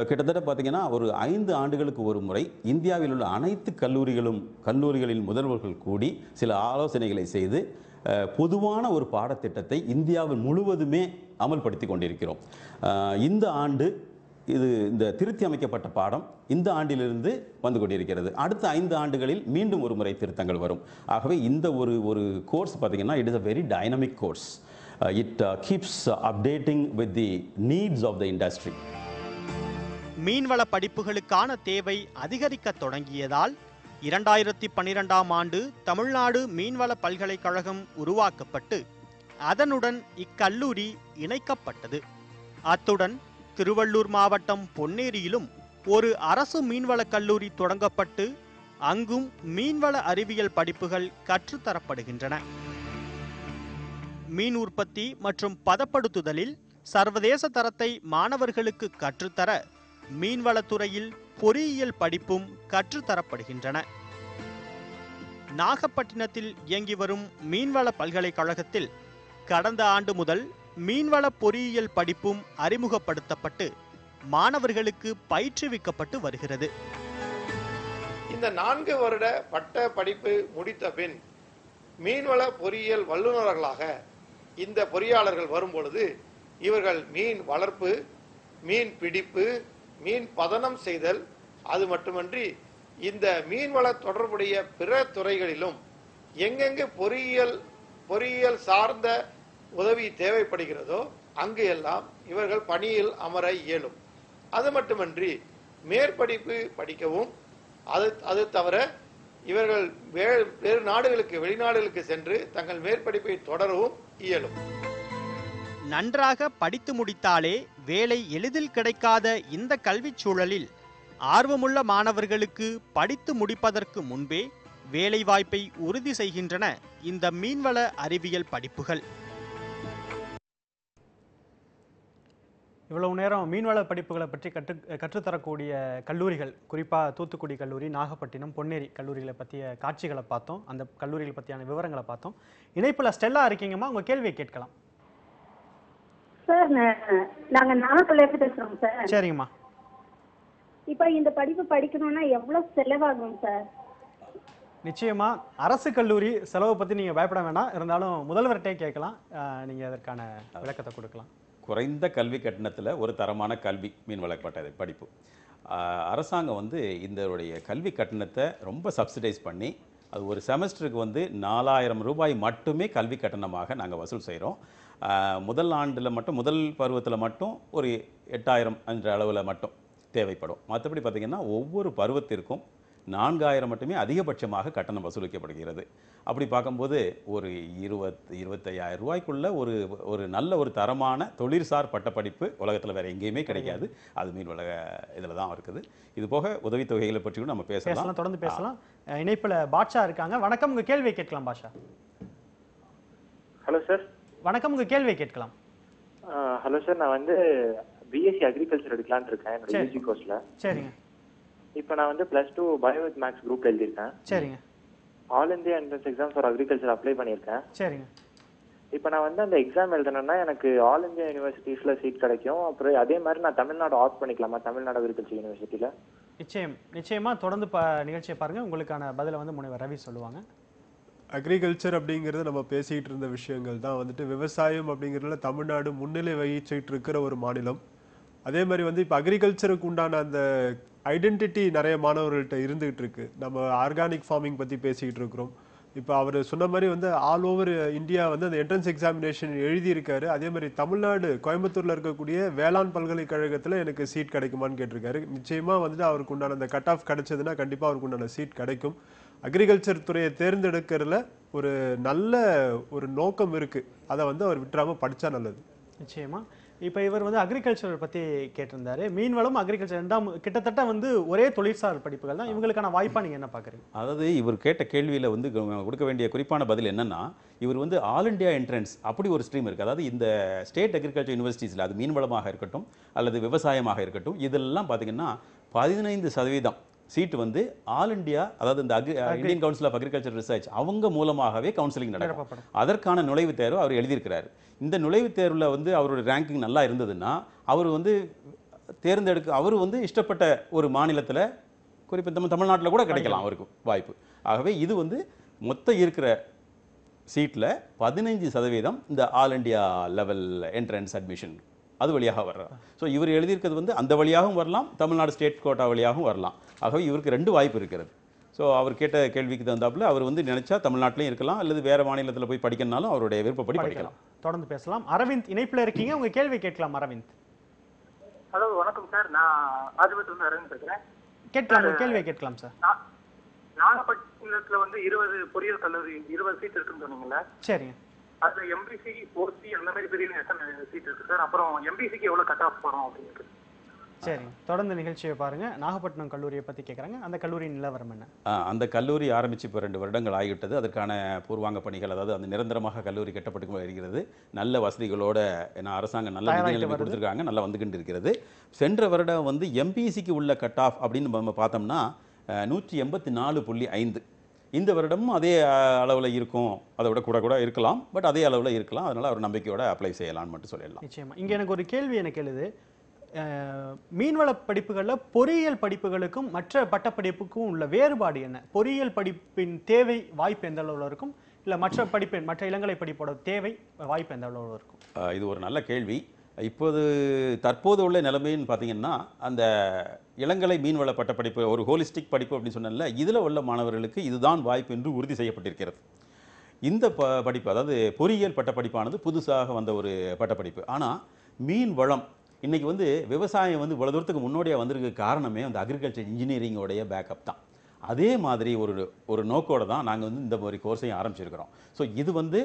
கிட்டத்தட்ட பார்த்திங்கன்னா ஒரு 5 ஆண்டுகளுக்கு ஒரு முறை இந்தியாவில் உள்ள அனைத்து கல்லூரிகளின் முதல்வர்கள் கூடி சில ஆலோசனைகளை செய்து பொதுவான ஒரு பாடத்திட்டத்தை இந்தியாவில் முழுவதுமே அமல்படுத்தி கொண்டிருக்கிறோம். இந்த ஆண்டு இந்த திருத்தி அமைக்கப்பட்ட பாடம் இந்த ஆண்டிலிருந்து வந்து கொண்டிருக்கிறது. அடுத்த 5 ஆண்டுகளில் மீண்டும் ஒரு முறை திருத்தங்கள் வரும். ஆகவே இந்த ஒரு கோர்ஸ் பார்த்திங்கன்னா it is a very dynamic course. It keeps updating with the needs of the industry. மீன்வள படிப்புகளுக்கான தேவை அதிகரிக்க தொடங்கியதால் 2012ஆம் ஆண்டு தமிழ்நாடு மீன்வள பல்கலைக்கழகம் உருவாக்கப்பட்டு அதனுடன் இக்கல்லூரி இணைக்கப்பட்டது. அத்துடன் திருவள்ளூர் மாவட்டம் பொன்னேரியிலும் ஒரு அரசு மீன்வள கல்லூரி தொடங்கப்பட்டு அங்கும் மீன்வள அறிவியல் படிப்புகள் கற்றுத்தரப்படுகின்றன. மீன் உற்பத்தி மற்றும் பதப்படுத்துதலில் சர்வதேச தரத்தை மாணவர்களுக்கு கற்றுத்தர மீன்வளத்துறையில் பொறியியல் படிப்பும் கற்றுத்தரப்படுகின்றன. நாகப்பட்டினத்தில் இயங்கி வரும் மீன்வள பல்கலைக்கழகத்தில் கடந்த ஆண்டு முதல் மீன்வள பொறியியல் படிப்பும் அறிமுகப்படுத்தப்பட்டு மாணவர்களுக்கு பயிற்றுவிக்கப்பட்டு வருகிறது. இந்த 4 வருட பட்ட படிப்பு முடித்த பின் மீன்வள பொறியியல் வல்லுநர்களாக இந்த பொறியாளர்கள் வரும்பொழுது இவர்கள் மீன் வளர்ப்பு, மீன் பிடிப்பு, மீன் பதனம் செய்தல், அது மட்டுமன்றி இந்த மீன்வள தொடர்புடைய பிற துறைகளிலும் எங்கெங்கு பொறியியல் சார்ந்த உதவி தேவைப்படுகிறதோ அங்கு எல்லாம் இவர்கள் பணியில் அமர இயலும். அது மட்டுமன்றி மேற்படிப்பு படிக்கவும், அது தவிர இவர்கள் வேறு நாடுகளுக்கு, வெளிநாடுகளுக்கு சென்று தங்கள் மேற்படிப்பை தொடரவும் இயலும். நன்றாக படித்து முடித்தாலே வேலை எளிதில் கிடைக்காத இந்த கல்விச் சூழலில் ஆர்வமுள்ள மாணவர்களுக்கு படித்து முடிப்பதற்கு முன்பே வேலை வாய்ப்பை உறுதி செய்கின்றன இந்த மீன்வள அறிவியல் படிப்புகள். இவ்வளவு நேரம் மீன்வள படிப்புகளை பற்றி கற்றுத்தரக்கூடிய கல்லூரிகள், குறிப்பாக தூத்துக்குடி கல்லூரி, நாகப்பட்டினம், பொன்னேரி கல்லூரிகளை பற்றிய காட்சிகளை பார்த்தோம். அந்த கல்லூரிகள் பற்றியான விவரங்களை பார்த்தோம். இணைப்புல ஸ்டெல்லா இருக்கீங்கம்மா, உங்க கேள்வியை கேட்கலாம். சார், நாங்க நாகப்பட்டினத்துல பேசுறோம் சார். சரிங்கம்மா. இப்போ இந்த படிப்பு படிக்கணும்னா எவ்வளவு செலவாகும் சார்? நிச்சயமா அரசு கல்லூரி செலவை பத்தி நீங்க பயப்பட வேண்டாம். இருந்தாலும் முதல்வர்கிட்டே கேட்கலாம், நீங்க அதற்கான விளக்கத்தை கொடுக்கலாம். குறைந்த கல்வி கட்டணத்தில் ஒரு தரமான கல்வி மீன்வள படிப்பு. அரசாங்கம் இதனுடைய கல்வி கட்டணத்தை ரொம்ப சப்சிடைஸ் பண்ணி அது ஒரு செமஸ்டருக்கு 4000 ரூபாய் மட்டுமே கல்வி கட்டணமாக நாங்கள் வசூல் செய்கிறோம். முதல் ஆண்டில் மட்டும், முதல் பருவத்தில் மட்டும் ஒரு 8000 என்ற அளவில் மட்டும் தேவைப்படும். மற்றபடி பார்த்திங்கன்னா ஒவ்வொரு பருவத்திற்கும் 4000 மட்டுமே அதிகபட்சமாக கட்டணம் வசூலிக்கப்படுகிறது. அப்படி பார்க்கும்போது ஒரு 25,000 ரூபாய்க்குள்ள ஒரு நல்ல ஒரு தரமான தொழிற்சார் பட்டப்படிப்பு உலகத்தில் வேறு எங்கேயுமே கிடைக்காது. அது மீன்வள இதில் தான் இருக்குது. இது போக உதவித்தொகைகளை பற்றி கூட நம்ம பேசலாம், தொடர்ந்து பேசலாம். இணைப்பில் பாட்ஷா இருக்காங்க. வணக்கம், உங்கள் கேள்வியை கேட்கலாம் பாட்ஷா. Hello sir. வணக்கம், உங்கள் கேள்வியை கேட்கலாம். ஹலோ சார், நான் பிஎஸ்சி அக்ரிகல்ச்சர் எடுக்கலான்னு இருக்கேன் என்னோட யூஜி கோர்ஸ்ல. சரிங்க. இப்போ நான் +2 பயோ வித் மேக்ஸ் குரூப் எழுதியிருக்கேன். சரிங்க. All India entrance exam for agriculture apply பண்ணியிருக்கேன். சரிங்க. இப்போ நான் அந்த எக்ஸாம் எழுதணும்னா எனக்கு ஆல் இந்தியா யூனிவர்சிட்டிஸ்ல சீட் கிடைக்கும். அப்புறம் அதே மாதிரி நான் தமிழ்நாடு ஆப்ட் பண்ணிக்கலாமா, தமிழ்நாடு அக்ரிகல்ச்சர் யூனிவர்சிட்டியில? நிச்சயமா தொடர்ந்து நிகழ்ச்சியை பாருங்க, உங்களுக்கான பதிலை முனைவர் ரவி சொல்லுவாங்க. அக்ரிகல்ச்சர் அப்படிங்கிறது நம்ம பேசிகிட்டு இருந்த விஷயங்கள் தான். விவசாயம் அப்படிங்கிறதுல தமிழ்நாடு முன்னிலை வகிச்சுட்டு இருக்கிற ஒரு மாநிலம். அதே மாதிரி இப்போ அக்ரிகல்ச்சருக்கு உண்டான அந்த ஐடென்டிட்டி நிறைய மாணவர்கள்ட்ட இருந்துகிட்டு இருக்கு. நம்ம ஆர்கானிக் ஃபார்மிங் பற்றி பேசிக்கிட்டு இருக்கிறோம். இப்போ அவர் சொன்ன மாதிரி ஆல் ஓவர் இந்தியா அந்த என்ட்ரன்ஸ் எக்ஸாமினேஷன் எழுதியிருக்காரு. அதே மாதிரி தமிழ்நாடு கோயம்புத்தூரில் இருக்கக்கூடிய வேளாண் பல்கலைக்கழகத்தில் எனக்கு சீட் கிடைக்குமான்னு கேட்டிருக்காரு. நிச்சயமாக அவருக்கு உண்டான அந்த கட் ஆஃப் கிடைச்சதுன்னா கண்டிப்பாக அவருக்கு உண்டான சீட் கிடைக்கும். அக்ரிகல்ச்சர் துறையை தேர்ந்தெடுக்கிறதுல ஒரு நல்ல ஒரு நோக்கம் இருக்கு. அதை வந்து அவர் விட்டுறாம படிச்சா நல்லது. நிச்சயமா. இப்போ இவர் வந்து அக்ரிகல்ச்சர் பத்தி கேட்டிருந்தாரு. மீன்வளம் அக்ரிகல்ச்சர் ரெண்டாம் கிட்டத்தட்ட வந்து ஒரே தொழிற்சார் படிப்புகள் தான். இவங்களுக்கான வாய்ப்பா நீங்க என்ன பார்க்குறீங்க? அதாவது இவர் கேட்ட கேள்வியில் வந்து கொடுக்க வேண்டிய குறிப்பான பதில் என்னன்னா, இவர் வந்து ஆல் இண்டியா என்ட்ரன்ஸ் அப்படி ஒரு ஸ்ட்ரீம் இருக்குது. அதாவது இந்த ஸ்டேட் அக்ரிகல்ச்சர் யூனிவர்சிட்டிஸில் அது மீன்வளமாக இருக்கட்டும் அல்லது விவசாயமாக இருக்கட்டும், இதெல்லாம் பார்த்தீங்கன்னா 15% சீட்டு வந்து ஆல் இண்டியா, அதாவது இந்த Indian council of agriculture research அவங்க மூலமாகவே கவுன்சிலிங் நடக்கும். அதற்கான நுழைவுத் தேர்வு அவர் எழுதியிருக்கிறார். இந்த நுழைவுத் தேர்வில் வந்து அவருடைய ரேங்கிங் நல்லா இருந்ததுன்னா அவர் வந்து அவர் வந்து இஷ்டப்பட்ட ஒரு மாநிலத்தில், குறிப்பாக நம்ம தமிழ்நாட்டில் கூட கிடைக்கலாம் அவருக்கு வாய்ப்பு. ஆகவே இது வந்து மொத்தம் இருக்கிற சீட்டில் 15% இந்த all India level entrance admission அது வழியாக வர்றார். ஸோ இவர் எழுதியிருக்கிறது வந்து அந்த வழியாகவும் வரலாம், தமிழ்நாடு ஸ்டேட் கோட்டா வழியாகவும் வரலாம். ஆகவே இவருக்கு 2 வாய்ப்பு இருக்கிறது. ஸோ அவர் கேட்ட கேள்விக்கு தகுந்தாப்புல அவர் வந்து நினைச்சா தமிழ்நாட்டிலையும் இருக்கலாம், அல்லது வேற மாநிலத்தில் போய் படிக்கணும்னாலும் அவருடைய விருப்பப்படி படிக்கலாம். தொடர்ந்து பேசலாம். அரவிந்த் இணைப்பில் இருக்கீங்க, உங்க கேள்வி கேட்கலாம். அரவிந்த். ஹலோ, வணக்கம் சார். நான் ஆதிபத்திலிருந்து அரவிந்த் பேசுறேன். கேட்கலாம், கேள்வியை கேட்கலாம் சார். நாகப்பட்டினத்துல வந்து 20 பொறியியல் கல்லூரி 20 சீட் இருக்குன்னு சொன்னீங்கல்ல? சரிங்க. அதுல எம்பிசி, ஓசி அந்த மாதிரி பிரிவு எத்தனை சீட் இருக்கு சார்? அப்புறம் எம்பிசிக்கு எவ்வளவு கட் ஆஃப் போறோம் அப்படின்னு? சரி, தொடர்ந்து நிகழ்ச்சியை பாருங்க. நாகப்பட்டினம் கல்லூரியை பத்தி கேட்குறாங்க. அந்த கல்லூரியின் நிலவரம் என்ன? அந்த கல்லூரி ஆரம்பித்து இப்போ 2 வருடங்கள் ஆகிவிட்டது. அதற்கான பூர்வாங்க பணிகள், அதாவது அந்த நிரந்தரமாக கல்லூரி கட்டப்பட்டு வருகிறது. நல்ல வசதிகளோட, ஏன்னா அரசாங்கம் நல்ல நிதி கொடுத்துருக்காங்க, நல்லா வந்துகிட்டு இருக்கிறது. சென்ற வருடம் வந்து எம்பிசிக்கு உள்ள கட் ஆஃப் அப்படின்னு நம்ம பார்த்தோம்னா 184.5. இந்த வருடமும் அதே அளவில் இருக்கும், அதை விட கூட இருக்கலாம், பட் அதே அளவில் இருக்கலாம். அதனால் அவர் நம்பிக்கையோட அப்ளை செய்யலாம்னு மட்டும் சொல்லிடலாம். நிச்சயமா. இங்கே எனக்கு ஒரு கேள்வி எனக்கு எழுது. மீன்வள படிப்புகளில் பொறியியல் படிப்புகளுக்கும் மற்ற பட்டப்படிப்புக்கும் உள்ள வேறுபாடு என்ன? பொறியியல் படிப்பின் தேவை வாய்ப்பு எந்த அளவில் இருக்கும், இல்லை மற்ற இளங்கலை படிப்போட தேவை வாய்ப்பு எந்த அளவில் இருக்கும்? இது ஒரு நல்ல கேள்வி. தற்போது உள்ள நிலைமைன்னு பார்த்தீங்கன்னா, அந்த இளங்கலை மீன்வள பட்டப்படிப்பு ஒரு ஹோலிஸ்டிக் படிப்பு அப்படின்னு சொன்னல, இதில் உள்ள மாணவர்களுக்கு இதுதான் வாய்ப்பு என்று உறுதி செய்யப்பட்டிருக்கிறது. இந்த படிப்பு, அதாவது பொறியியல் பட்டப்படிப்பானது புதுசாக வந்த ஒரு பட்டப்படிப்பு. ஆனால் மீன் வளம் இன்னைக்கு வந்து விவசாயம் வந்து இவ்வளவு தூரத்துக்கு முன்னோடியாக வந்திருக்க காரணமே அந்த அக்ரிகல்ச்சர் இன்ஜினியரிங்கோடைய பேக்கப் தான். அதே மாதிரி ஒரு நோக்கோடு தான் நாங்கள் வந்து இந்த மாதிரி கோர்ஸையும் ஆரம்பிச்சிருக்கிறோம். ஸோ இது வந்து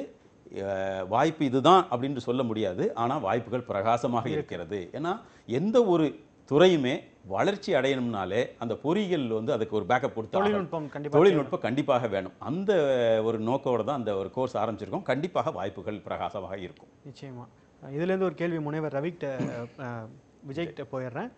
வாய்ப்பு இதுதான் அப்படின்னு சொல்ல முடியாது, ஆனால் வாய்ப்புகள் பிரகாசமாக இருக்கிறது. ஏன்னா எந்த ஒரு துறையுமே வளர்ச்சி அடையணும்னாலே அந்த பொறியியல் வந்து அதுக்கு ஒரு பேக்கப் கொடுத்து தொழில்நுட்பம் கண்டிப்பாக வேணும். அந்த ஒரு நோக்கோடு தான் அந்த ஒரு கோர்ஸ் ஆரம்பிச்சிருக்கோம். கண்டிப்பாக வாய்ப்புகள் பிரகாசமாக இருக்கும். நிச்சயமா. இதுலேருந்து ஒரு கேள்வி முனைவர் விஜய்கிட்ட போயிடுறேன்.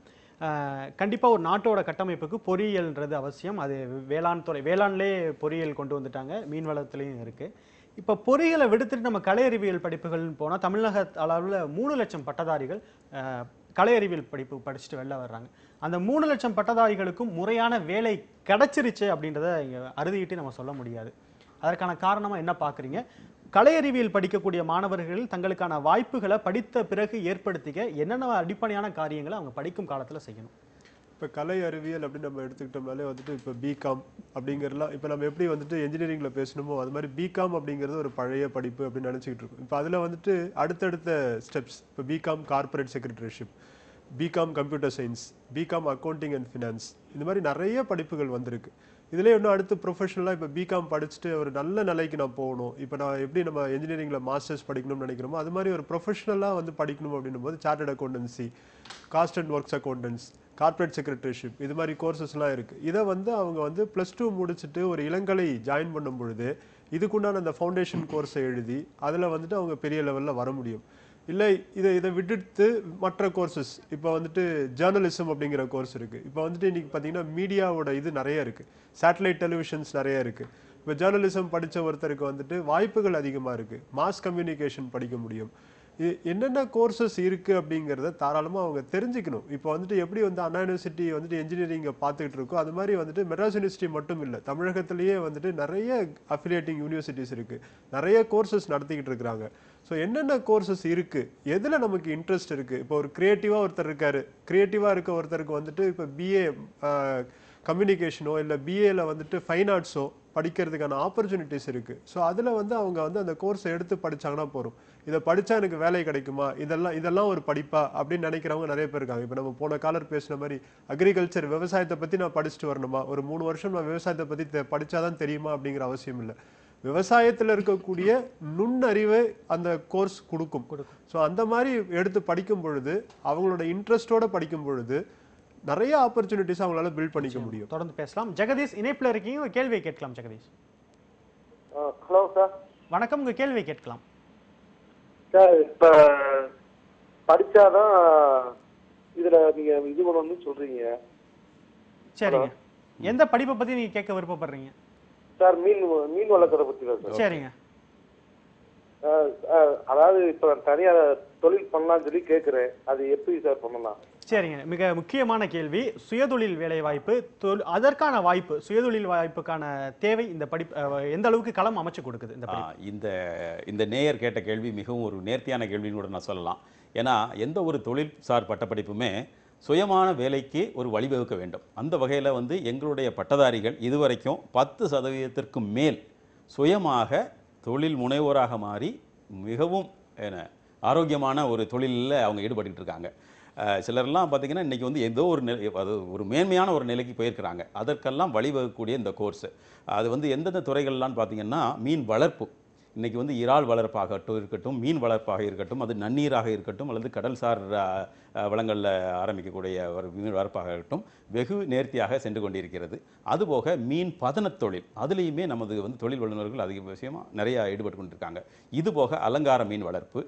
கண்டிப்பாக ஒரு நாட்டோட கட்டமைப்புக்கு பொறியியல்ன்றது அவசியம். அது வேளாண்லே பொறியியல் கொண்டு வந்துட்டாங்க, மீன்வளத்துலேயும் இருக்குது. இப்போ பொறியியலை விடுத்துட்டு நம்ம கலை அறிவியல் படிப்புகள்னு போனால் தமிழக அளவில் 3 லட்சம் பட்டதாரிகள் கலை அறிவியல் படிப்பு படிச்சுட்டு வெளில வர்றாங்க. அந்த 3 லட்சம் பட்டதாரிகளுக்கும் முறையான வேலை கிடைச்சிருச்சு அப்படின்றத இங்கே அறுதிட்டு நம்ம சொல்ல முடியாது. அதற்கான காரணமாக என்ன பார்க்குறீங்க? கலை அறிவியல் படிக்கக்கூடிய மாணவர்கள் தங்களுக்கான வாய்ப்புகளை படித்த பிறகு ஏற்படுத்திக்க என்னென்ன அடிப்படையான காரியங்களை அவங்க படிக்கும் காலத்தில் செய்யணும்? இப்போ கலை அறிவியல் அப்படின்னு நம்ம எடுத்துக்கிட்டோம்னாலே வந்துட்டு இப்போ பிகாம் அப்படிங்கிறதுலாம், இப்போ நம்ம எப்படி வந்துட்டு இன்ஜினியரிங்கில் பேசணுமோ அது மாதிரி பிகாம் அப்படிங்கிறது ஒரு பழைய படிப்பு அப்படின்னு நினச்சிக்கிட்டு இருக்கோம். இப்போ அதில் வந்துட்டு அடுத்தடுத்த ஸ்டெப்ஸ், இப்போ BCom corporate secretaryship, BCom computer science, BCom accounting and finance, இந்த மாதிரி நிறைய படிப்புகள் வந்திருக்கு. இதிலே இன்னும் அடுத்து ப்ரொஃபஷனலாக இப்போ பிகாம் படிச்சுட்டு ஒரு நல்ல நிலைக்கு நான் போகணும், இப்போ நான் எப்படி நம்ம இன்ஜினியரிங்கில் மாஸ்டர்ஸ் படிக்கணும்னு நினைக்கிறோமோ அது மாதிரி ஒரு ப்ரொஃபஷனலாக வந்து படிக்கணும் அப்படின்னும் போது chartered accountancy, cost and works accountants, corporate secretaryship, இது மாதிரி கோர்சஸ்லாம் இருக்குது. இதை வந்து அவங்க வந்து +2 முடிச்சுட்டு ஒரு இளங்கலை ஜாயின் பண்ணும் பொழுது இதுக்குண்டான அந்த ஃபவுண்டேஷன் கோர்ஸை எழுதி அதில் வந்துட்டு அவங்க பெரிய லெவலில் வர முடியும். இல்லை இதை விட்டுட்டு மற்ற கோர்சஸ், இப்போ வந்துட்டு ஜேர்னலிசம் அப்படிங்கிற கோர்ஸ் இருக்குது. இப்போ வந்துட்டு இன்றைக்கி பார்த்தீங்கன்னா மீடியாவோட இது நிறைய இருக்குது, சேட்டலைட் டெலிவிஷன்ஸ் நிறைய இருக்குது. இப்போ ஜேர்னலிசம் படித்த ஒருத்தருக்கு வந்துட்டு வாய்ப்புகள் அதிகமாக இருக்குது, மாஸ் கம்யூனிகேஷன் படிக்க முடியும். என்னென்ன கோர்சஸ் இருக்குது அப்படிங்கிறத தாராளமாக அவங்க தெரிஞ்சுக்கணும். இப்போ வந்துட்டு எப்படி வந்து அண்ணா யூனிவர்சிட்டி வந்துட்டு இன்ஜினியரிங்கை பார்த்துக்கிட்டு இருக்கோ அது மாதிரி வந்துட்டு மெட்ராஸ் யூனிவர்சிட்டி மட்டும் இல்லை, தமிழகத்திலேயே வந்துட்டு நிறைய அஃபிலியேட்டிங் யூனிவர்சிட்டிஸ் இருக்குது, நிறைய கோர்சஸ் நடத்திக்கிட்டு இருக்கிறாங்க. ஸோ என்னென்ன கோர்சஸ் இருக்குது, எதில் நமக்கு இன்ட்ரெஸ்ட் இருக்குது. இப்போ ஒரு க்ரியேட்டிவாக ஒருத்தர் இருக்கார், க்ரியேட்டிவாக இருக்க ஒருத்தருக்கு வந்துட்டு இப்போ பிஏ கம்யூனிகேஷனோ இல்லை பிஏல வந்துட்டு ஃபைன் ஆர்ட்ஸோ படிக்கிறதுக்கான ஆப்பர்ச்சுனிட்டிஸ் இருக்குது. ஸோ அதில் வந்து அவங்க வந்து அந்த கோர்ஸை எடுத்து படித்தாங்கன்னா போகிறோம். இதை படித்தா எனக்கு வேலை கிடைக்குமா, இதெல்லாம் ஒரு படிப்பா அப்படின்னு நினைக்கிறவங்க நிறைய பேர் இருக்காங்க. இப்போ நம்ம போன காலர் பேசின மாதிரி அக்ரிகல்ச்சர் விவசாயத்தை பற்றி நான் படிச்சுட்டு வரணுமா, ஒரு 3 வருஷம் நான் விவசாயத்தை பற்றி படித்தாதான் தெரியுமா அப்படிங்கிற அவசியம் இல்லை. விவசாயத்தில் இருக்கக்கூடிய நுண்ணறிவை அந்த கோர்ஸ் கொடுக்கும். ஸோ அந்த மாதிரி எடுத்து படிக்கும் பொழுது அவங்களோட இன்ட்ரெஸ்டோட படிக்கும் பொழுது நிறைய ஆப்பர்ச்சுனிட்டிஸ் அவங்களால பில்ட் பண்ணிக்க முடியும். தொடர்ந்து பேசலாம். ஜெகதீஷ் இணைப்புல இருக்கீங்க, உங்க கேள்வியை கேட்கலாம். Jagadish hello sir. வணக்கம், உங்க கேள்வியை கேட்கலாம் சார். இப்ப படிச்சாதான் இதுல நீங்க இது பண்ணணும்னு சொல்றீங்க. சரிங்க, எந்த படிப்பை பத்தி நீங்க கேட்க விருப்பப்படுறீங்க? சார் மீன் வளர்க்கறத பத்தி தான் சார். சரிங்க. அதாவது இப்ப தனியா தொழில் பண்ணலாம்னு சொல்லி கேக்குறேன், அது எப்படி சார் பண்ணலாம்? சரிங்க, மிக முக்கியமான கேள்வி. சுயதொழில் வேலை வாய்ப்பு, அதற்கான வாய்ப்பு, சுயதொழில் வாய்ப்புக்கான தேவை இந்த படிப்பு எந்த அளவுக்கு களம் அமைச்சு கொடுக்குது இந்த படிப்பு? இந்த நேயர் கேட்ட கேள்வி மிகவும் ஒரு நேர்த்தியான கேள்வின்னு கூட நான் சொல்லலாம். ஏன்னா எந்த ஒரு தொழில்சார் பட்டப்படிப்புமே சுயமான வேலைக்கு ஒரு வழிவகுக்க வேண்டும். அந்த வகையில் வந்து எங்களுடைய பட்டதாரிகள் இதுவரைக்கும் 10% மேல் சுயமாக தொழில் முனைவோராக மாறி மிகவும் ஆரோக்கியமான ஒரு தொழிலில் அவங்க ஈடுபட்டு இருக்காங்க. சிலர்லாம் பார்த்திங்கன்னா இன்றைக்கி வந்து ஏதோ ஒரு மேன்மையான ஒரு நிலைக்கு போயிருக்கிறாங்க. அதற்கெல்லாம் வழிவகுக்கக்கூடிய இந்த கோர்ஸு அது வந்து எந்தெந்த துறைகள்லாம் பார்த்திங்கன்னா மீன் வளர்ப்பு, இன்றைக்கி வந்து இறால் வளர்ப்பாகட்டும் இருக்கட்டும், மீன் வளர்ப்பாக இருக்கட்டும், அது நன்னீராக இருக்கட்டும், அல்லது கடல்சார் வளங்களில் ஆரம்பிக்கக்கூடிய ஒரு மீன் வளர்ப்பாக இருக்கட்டும், வெகு நேர்த்தியாக சென்று கொண்டிருக்கிறது. அதுபோக மீன் பதனத் தொழில், அதுலேயுமே நமது வந்து தொழில் வல்லுநர்கள் அதிக விஷயமாக நிறையா ஈடுபட்டு கொண்டிருக்காங்க. இதுபோக அலங்கார மீன் வளர்ப்பு,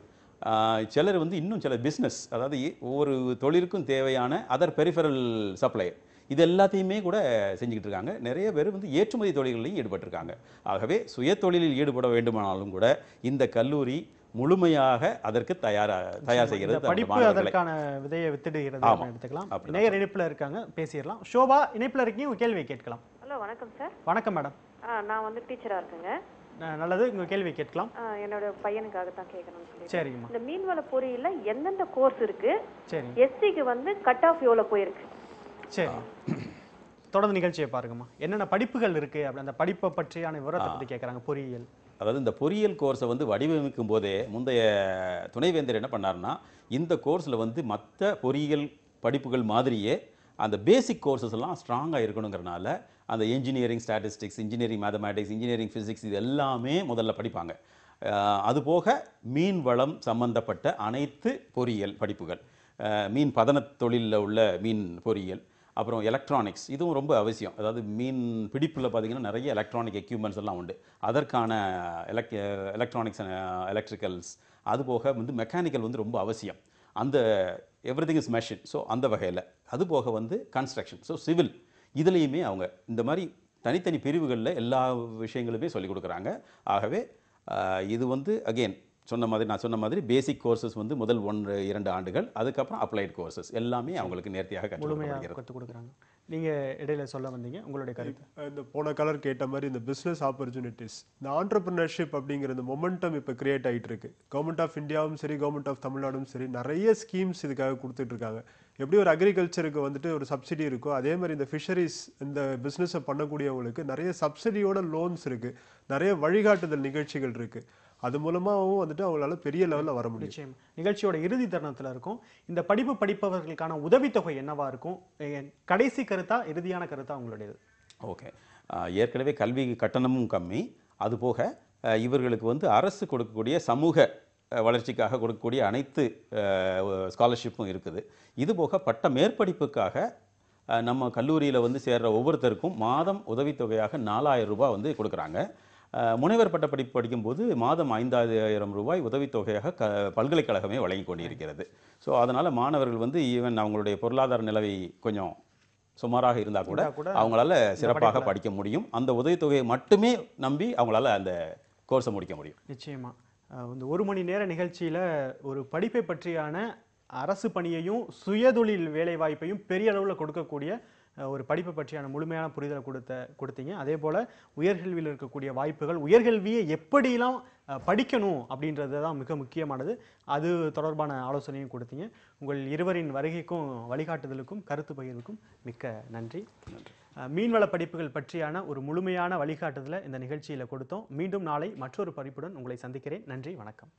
சிலர் வந்து இன்னும் சில பிஸ்னஸ், அதாவது ஒவ்வொரு தொழிலுக்கும் தேவையான அதர் பெரிஃபரல் சப்ளை, இது எல்லாத்தையுமே கூட செஞ்சுக்கிட்டு இருக்காங்க. நிறைய பேர் வந்து ஏற்றுமதி தொழில்களையும் ஈடுபட்டிருக்காங்க. ஆகவே சுய தொழிலில் ஈடுபட வேண்டுமானாலும் கூட இந்த கல்லூரி முழுமையாக அதற்கு தயார் செய்கிறது. படிப்பு அதற்கான விதையை வித்துடுகிறது எடுத்துக்கலாம். நேயர் இணைப்புல இருக்காங்க, பேசிடலாம். ஷோபா இணைப்புல இருக்கீங்க, உங்க கேள்வியை கேட்கலாம். ஹலோ, வணக்கம் சார். வணக்கம் மேடம். நான் வந்து டீச்சரா இருக்கேங்க. நல்லது, உங்க கேள்வி கேட்கலாம். என்னோட பையனுக்காக தான் கேட்கணும்னு சொல்லி. சரிங்கம்மா. இந்த மீன்வள பொறியியல்ல எந்தெந்த கோர்ஸ் இருக்கு? சரி. எஸ்சிக்கு வந்து கட் ஆஃப் எவ்வளவு போயிருக்கு? சரி, தொடர்ந்து நிகழ்ச்சியை பாருங்கம்மா. என்னென்ன படிப்புகள் இருக்கு அப்படி அந்த படிப்பை பற்றியான விவரத்தை பற்றி கேட்குறாங்க. பொறியியல், அதாவது இந்த பொறியியல் கோர்ஸை வந்து வடிவமைக்கும் போதே முந்தைய துணைவேந்தர் என்ன பண்ணார்னா, இந்த கோர்ஸில் வந்து மற்ற பொறியியல் படிப்புகள் மாதிரியே அந்த பேசிக் கோர்சஸ் எல்லாம் ஸ்ட்ராங்காக இருக்கணுங்கிறனால அந்த engineering statistics, engineering mathematics, engineering physics இது எல்லாமே முதல்ல படிப்பாங்க. அதுபோக மீன் வளம் சம்பந்தப்பட்ட அனைத்து பொறியியல் படிப்புகள், மீன் பதன தொழிலில் உள்ள மீன் பொறியியல், அப்புறம் எலக்ட்ரானிக்ஸ், இதுவும் ரொம்ப அவசியம். அதாவது மீன் பிடிப்பில் பார்த்திங்கன்னா நிறைய எலக்ட்ரானிக் எக்யூப்மெண்ட்ஸ் எல்லாம் உண்டு. அதற்கான எலக்ட்ரானிக்ஸ், எலக்ட்ரிக்கல்ஸ், அதுபோக வந்து மெக்கானிக்கல் வந்து ரொம்ப அவசியம். அந்த எவ்ரிதிங் இஸ் மெஷின். ஸோ அந்த வகையில் அதுபோக வந்து கன்ஸ்ட்ரக்ஷன், ஸோ சிவில், இதுலேயுமே அவங்க இந்த மாதிரி தனித்தனி பிரிவுகளில் எல்லா விஷயங்களுமே சொல்லிக் கொடுக்குறாங்க. ஆகவே இது வந்து அகெயின் நான் சொன்ன மாதிரி பேசிக் கோர்சஸ் வந்து முதல் 1-2 ஆண்டுகள், அதுக்கப்புறம் அப்ளைட் கோர்சஸ் எல்லாமே அவங்களுக்கு நேர்த்தியாக கற்றுக் கொடுக்குறாங்க. நீங்கள் இடையில சொல்ல வந்தீங்க, உங்களுடைய கருத்து. இந்த போன கலர் கேட்ட மாதிரி இந்த பிஸ்னஸ் ஆப்பர்ச்சுனிட்டிஸ், இந்த ஆண்டர்பிரினர்ஷிப் அப்படிங்கிற இந்த மொமெண்டம் இப்போ கிரியேட் ஆகிட்டு இருக்கு. கவர்மெண்ட் ஆஃப் இந்தியாவும் சரி, கவர்மெண்ட் ஆஃப் தமிழ்நாடும் சரி, நிறைய ஸ்கீம்ஸ் இதுக்காக கொடுத்துட்டு இருக்காங்க. எப்படி ஒரு அக்ரிகல்ச்சருக்கு வந்துட்டு ஒரு சப்சிடி இருக்கோ, அதே மாதிரி இந்த ஃபிஷரிஸ் இந்த பிஸ்னஸை பண்ணக்கூடியவங்களுக்கு நிறைய சப்சிடியோட லோன்ஸ் இருக்கு, நிறைய வழிகாட்டுதல் நிகழ்ச்சிகள் இருக்கு. அது மூலமாகவும் வந்துட்டு அவங்களால பெரிய லெவலில் வர முடியும். நிச்சயம். நிகழ்ச்சியோட இறுதி தருணத்தில் இருக்கும். இந்த படிப்பு படிப்பவர்களுக்கான உதவித்தொகை என்னவா இருக்கும்? கடைசி கருத்தா, இறுதியான கருத்தா உங்களுடையது? ஓகே, ஏற்கனவே கல்வி கட்டணமும் கம்மி, அதுபோக இவர்களுக்கு வந்து அரசு கொடுக்கக்கூடிய சமூக வளர்ச்சிக்காக கொடுக்கக்கூடிய அனைத்து ஸ்காலர்ஷிப்பும் இருக்குது. இதுபோக பட்ட மேற்படிப்புக்காக நம்ம கல்லூரியில் வந்து சேர்கிற ஒவ்வொருத்தருக்கும் மாதம் உதவித்தொகையாக 4000 ரூபாய் வந்து கொடுக்குறாங்க. முனைவர் பட்ட படிப்பு படிக்கும்போது மாதம் 5000 ரூபாய் உதவித்தொகையாக பல்கலைக்கழகமே வழங்கி கொண்டிருக்கிறது. ஸோ அதனால் மாணவர்கள் வந்து ஈவன் அவங்களுடைய பொருளாதார நிலவை கொஞ்சம் சுமாராக இருந்தால் கூட அவங்களால சிறப்பாக படிக்க முடியும். அந்த உதவித்தொகையை மட்டுமே நம்பி அவங்களால அந்த கோர்ஸை முடிக்க முடியும். நிச்சயமா. இந்த 1 மணி நேர நிகழ்ச்சியில் ஒரு படிப்பை பற்றியான அரசு பணியையும் சுயதொழில் வேலைவாய்ப்பையும் பெரிய அளவில் கொடுக்கக்கூடிய ஒரு படிப்பை பற்றியான முழுமையான புரிதலை கொடுத்தீங்க. அதே போல் உயர்கல்வியில் இருக்கக்கூடிய வாய்ப்புகள், உயர்கல்வியை எப்படிலாம் படிக்கணும் அப்படின்றது தான் மிக முக்கியமானது. அது தொடர்பான ஆலோசனையும் கொடுத்தீங்க. உங்கள் இருவரின் வருகைக்கும் வழிகாட்டுதலுக்கும் கருத்து பகிர்வுக்கும் மிக்க நன்றி. மீன்வள படிப்புகள் பற்றியான ஒரு முழுமையான வழிகாட்டுதலை இந்த நிகழ்ச்சியில் கொடுத்தோம். மீண்டும் நாளை மற்றொரு படிப்புடன் உங்களை சந்திக்கிறேன். நன்றி, வணக்கம்.